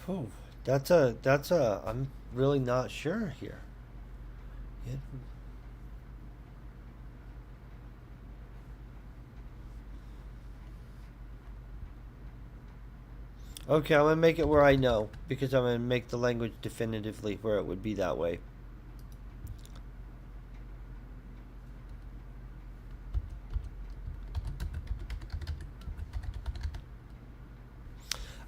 Whew. I'm really not sure here. It, okay, I'm gonna make it where I know because I'm gonna make the language definitively where it would be that way.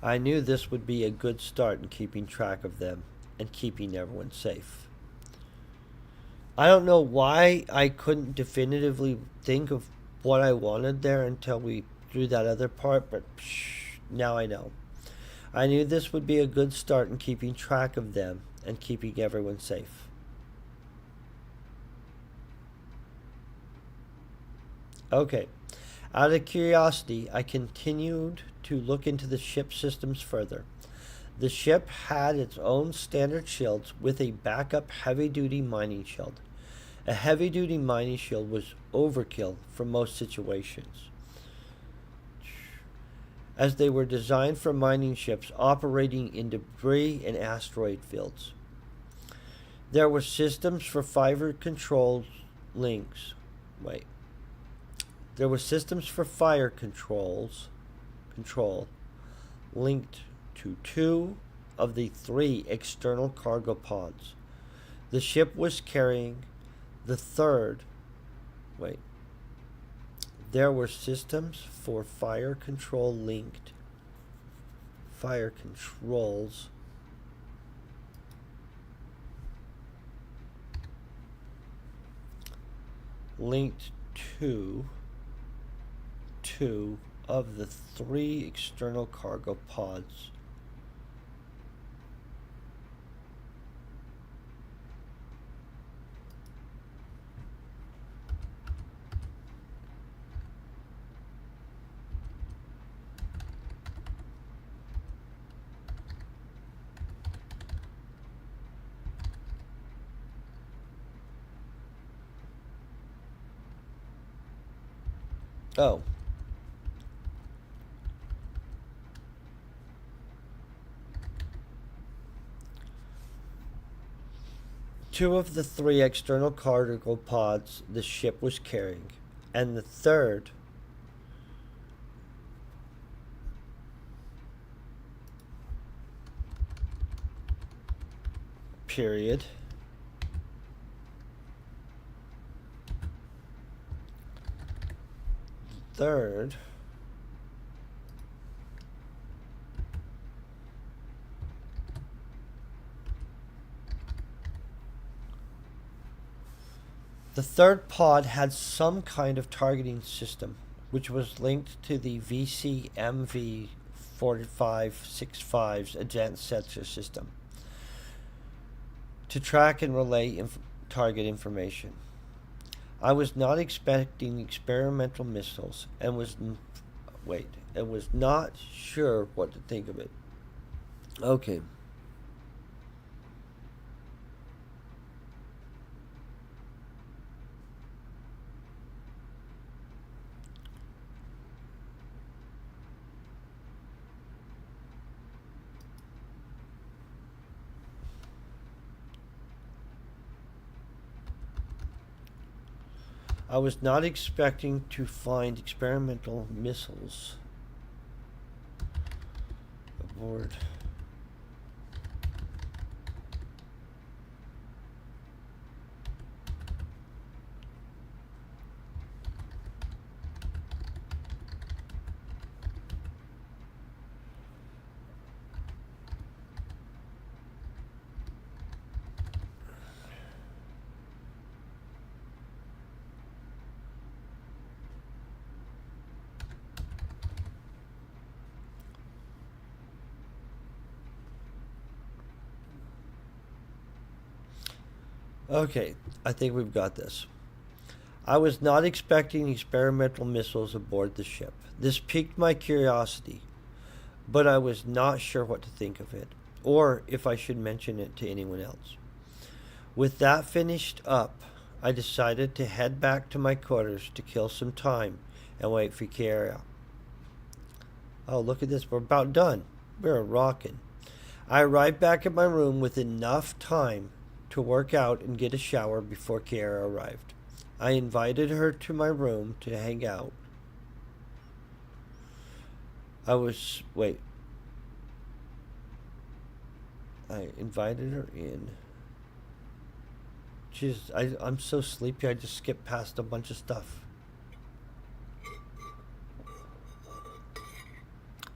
I knew this would be a good start in keeping track of them and keeping everyone safe. I don't know why I couldn't definitively think of what I wanted there until we drew that other part, but now I know. I knew this would be a good start in keeping track of them and keeping everyone safe. Okay. Out of curiosity, I continued to look into the ship systems further. The ship had its own standard shields with a backup heavy duty mining shield. A heavy duty mining shield was overkill for most situations, as they were designed for mining ships operating in debris and asteroid fields. There were systems for fire control links. Wait. There were systems for fire control linked to two of the three external cargo pods. The ship was carrying the third. Wait. There were systems for fire controls linked to two of the three external cargo pods. Oh. Two of the three external cargo pods the ship was carrying, and the third period third the third pod had some kind of targeting system, which was linked to the VCMV 4565's advanced sensor system to track and relay target information. I was not expecting experimental missiles and was not sure what to think of it. Okay. I was not expecting to find experimental missiles aboard. Okay, I think we've got this. I was not expecting experimental missiles aboard the ship. This piqued my curiosity, but I was not sure what to think of it, or if I should mention it to anyone else. With that finished up, I decided to head back to my quarters to kill some time and wait for Kiera. Oh, look at this. We're about done. We're rocking. I arrived back at my room with enough time to work out and get a shower before Kiara arrived. I invited her to my room to hang out. Wait. I invited her in. I'm so sleepy, I just skipped past a bunch of stuff.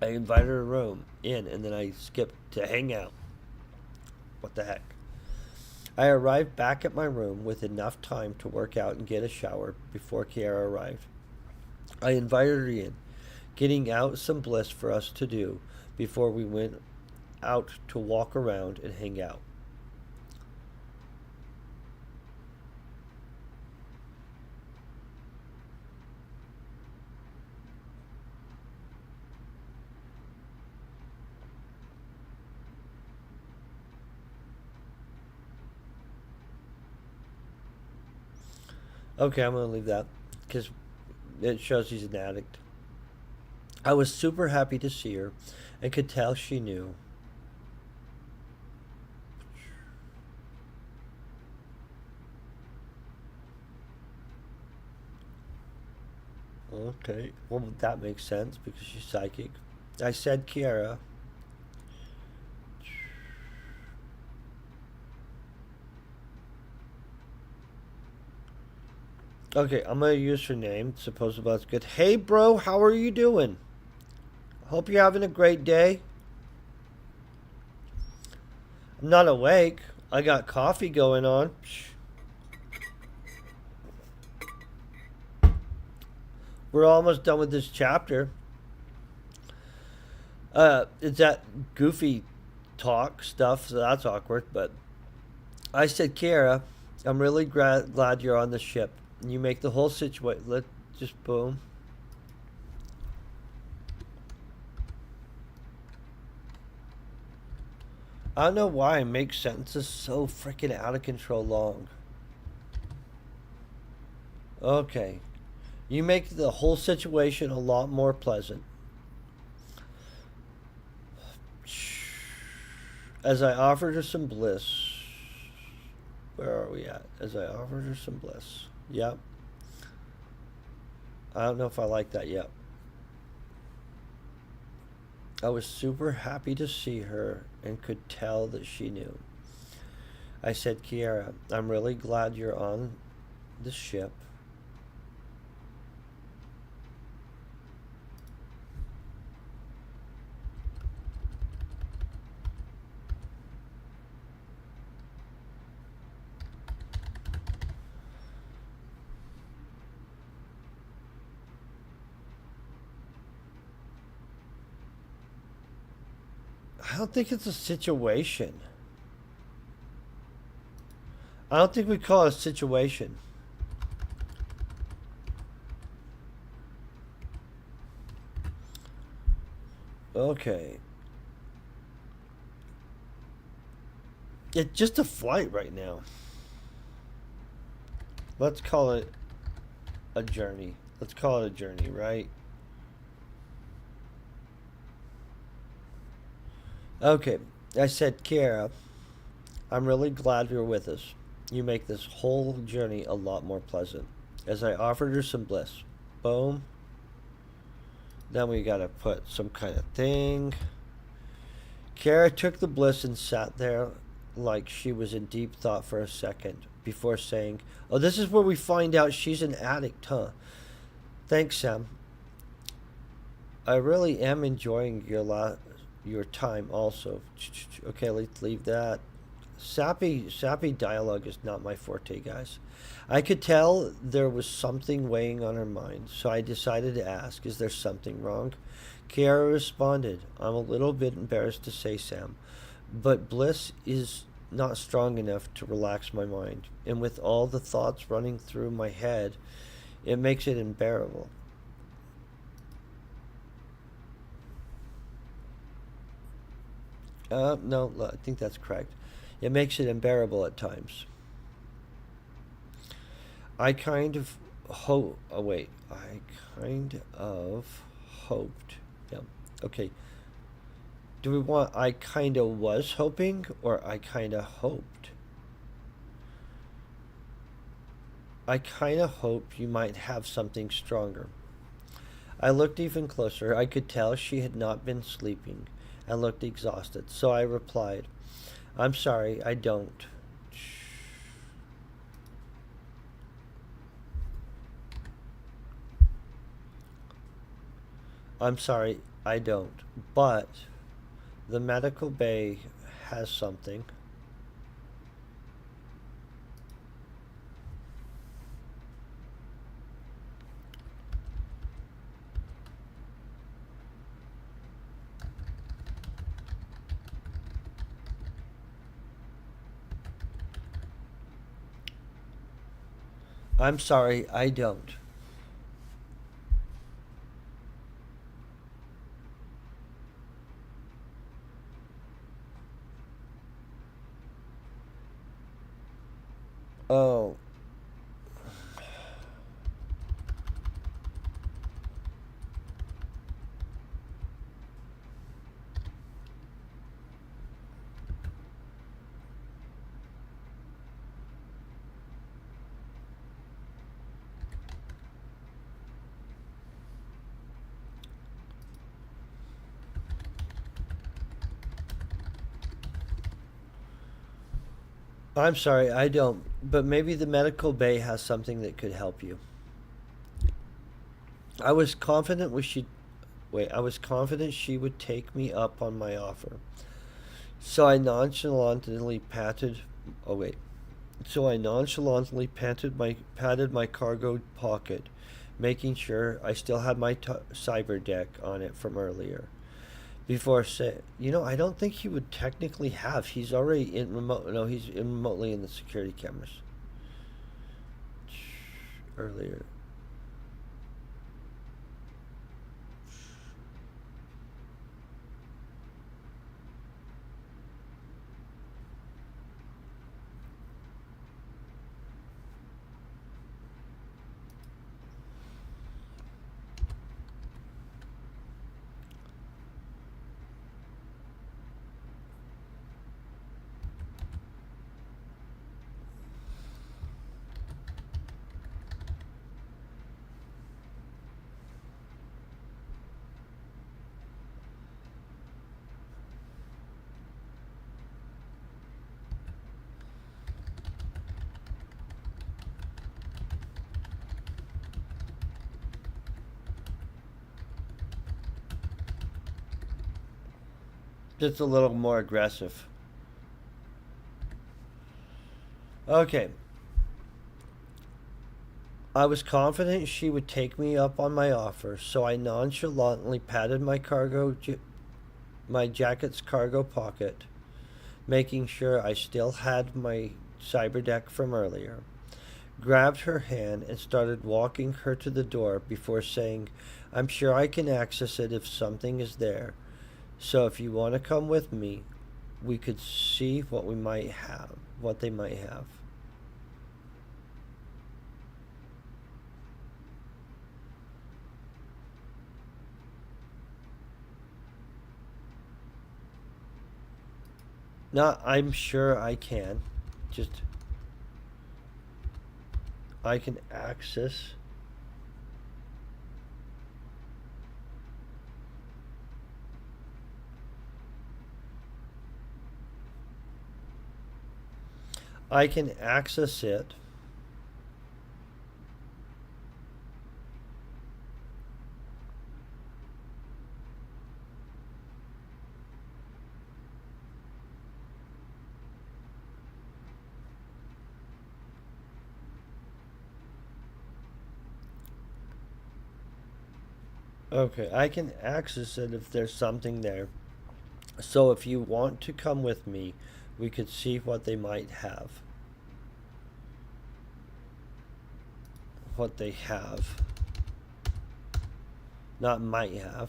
I invited her room in, and then I skipped to hang out. What the heck? I arrived back at my room with enough time to work out and get a shower before Kiara arrived. I invited her in, getting out some bliss for us to do before we went out to walk around and hang out. Okay, I'm going to leave that because it shows he's an addict. I was super happy to see her and could tell she knew. Okay, well, that makes sense because she's psychic. I said, Kiara. Okay, I'm going to use her name. Supposedly that's good. Hey, bro, how are you doing? Hope you're having a great day. I'm not awake. I got coffee going on. We're almost done with this chapter. It's that goofy talk stuff, so that's awkward. But I said, Kiara, I'm really glad you're on the ship. You make the whole situation. Let's just boom. I don't know why I make sentences so freaking out of control long. Okay. You make the whole situation a lot more pleasant. As I offered her some bliss. Where are we at? As I offered her some bliss. Yep. I don't know if I like that yet. I was super happy to see her and could tell that she knew. I said, Kiara, I'm really glad you're on the ship. I don't think it's a situation. I don't think we call it a situation. Okay. It's just a flight right now. Let's call it a journey. Let's call it a journey, right? Okay. I said, Kiara, I'm really glad you're with us. You make this whole journey a lot more pleasant. As I offered her some bliss. Boom. Then we gotta put some kind of thing. Kara took the bliss and sat there like she was in deep thought for a second before saying, oh, this is where we find out she's an addict, huh? Thanks, Sam. I really am enjoying your time also. Okay, let's leave that. Sappy dialogue is not my forte, guys. I could tell there was something weighing on her mind, so I decided to ask, is there something wrong? Kiara responded, I'm a little bit embarrassed to say, Sam, but bliss is not strong enough to relax my mind, and with all the thoughts running through my head, it makes it unbearable. No, I think that's correct. It makes it unbearable at times. I kind of hope. Oh wait, I kind of hoped. Yeah. Okay. Do we want I kinda was hoping or I kinda hoped? I kinda hoped you might have something stronger. I looked even closer. I could tell she had not been sleeping and looked exhausted. So I replied, I'm sorry, I don't. I'm sorry, I don't. But the medical bay has something. I'm sorry, I don't. Oh, I'm sorry, I don't. But maybe the medical bay has something that could help you. I was confident we should wait. I was confident she would take me up on my offer. So I nonchalantly patted. Oh wait. So I nonchalantly patted my cargo pocket, making sure I still had my cyber deck on it from earlier. Before say, I don't think he would technically have. He's already in remote. No, he's remotely in the security cameras earlier. Just a little more aggressive. Okay. I was confident she would take me up on my offer, so I nonchalantly patted my jacket's cargo pocket, making sure I still had my cyber deck from earlier. Grabbed her hand and started walking her to the door before saying, I'm sure I can access it if something is there. So if you want to come with me, we could see what they might have. Not, I'm sure I can. Just, I can access. I can access it. Okay, I can access it if there's something there. So if you want to come with me, we could see what they might have. What they have. Not might have.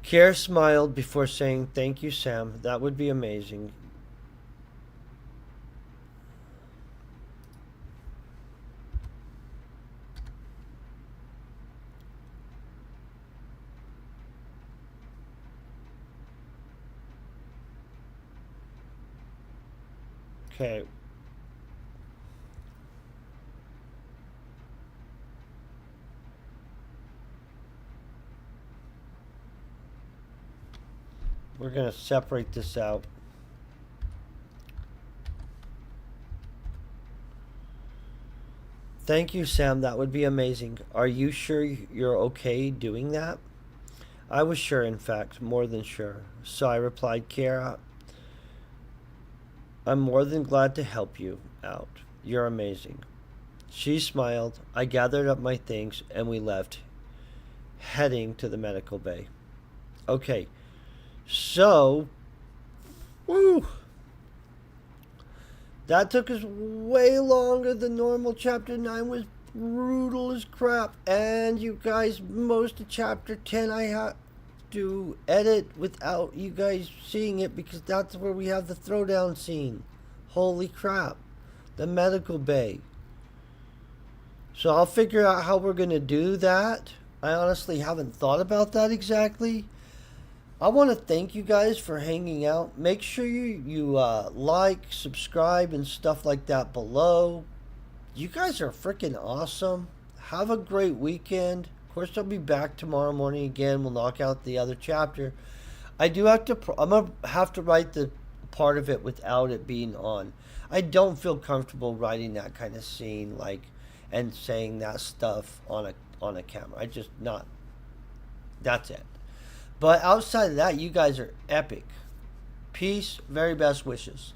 Kier smiled before saying, Thank you, Sam. That would be amazing. Okay. We're going to separate this out. Thank you, Sam. That would be amazing. Are you sure you're okay doing that? I was sure, in fact, more than sure. So I replied, Kiara, I'm more than glad to help you out. You're amazing. She smiled. I gathered up my things and we left, heading to the medical bay. Okay, so, woo, that took us way longer than normal. Chapter 9 was brutal as crap. And you guys, most of Chapter 10 I had to edit without you guys seeing it because that's where we have the throwdown scene. Holy crap. The medical bay. So I'll figure out how we're going to do that. I honestly haven't thought about that exactly. I want to thank you guys for hanging out. Make sure you like, subscribe, and stuff like that below. You guys are freaking awesome. Have a great weekend. Of course, I'll be back tomorrow morning again. We'll knock out the other chapter. I do have to. I'm gonna have to write the part of it without it being on. I don't feel comfortable writing that kind of scene and saying that stuff on a camera. I just not. That's it. But outside of that, you guys are epic. Peace. Very best wishes.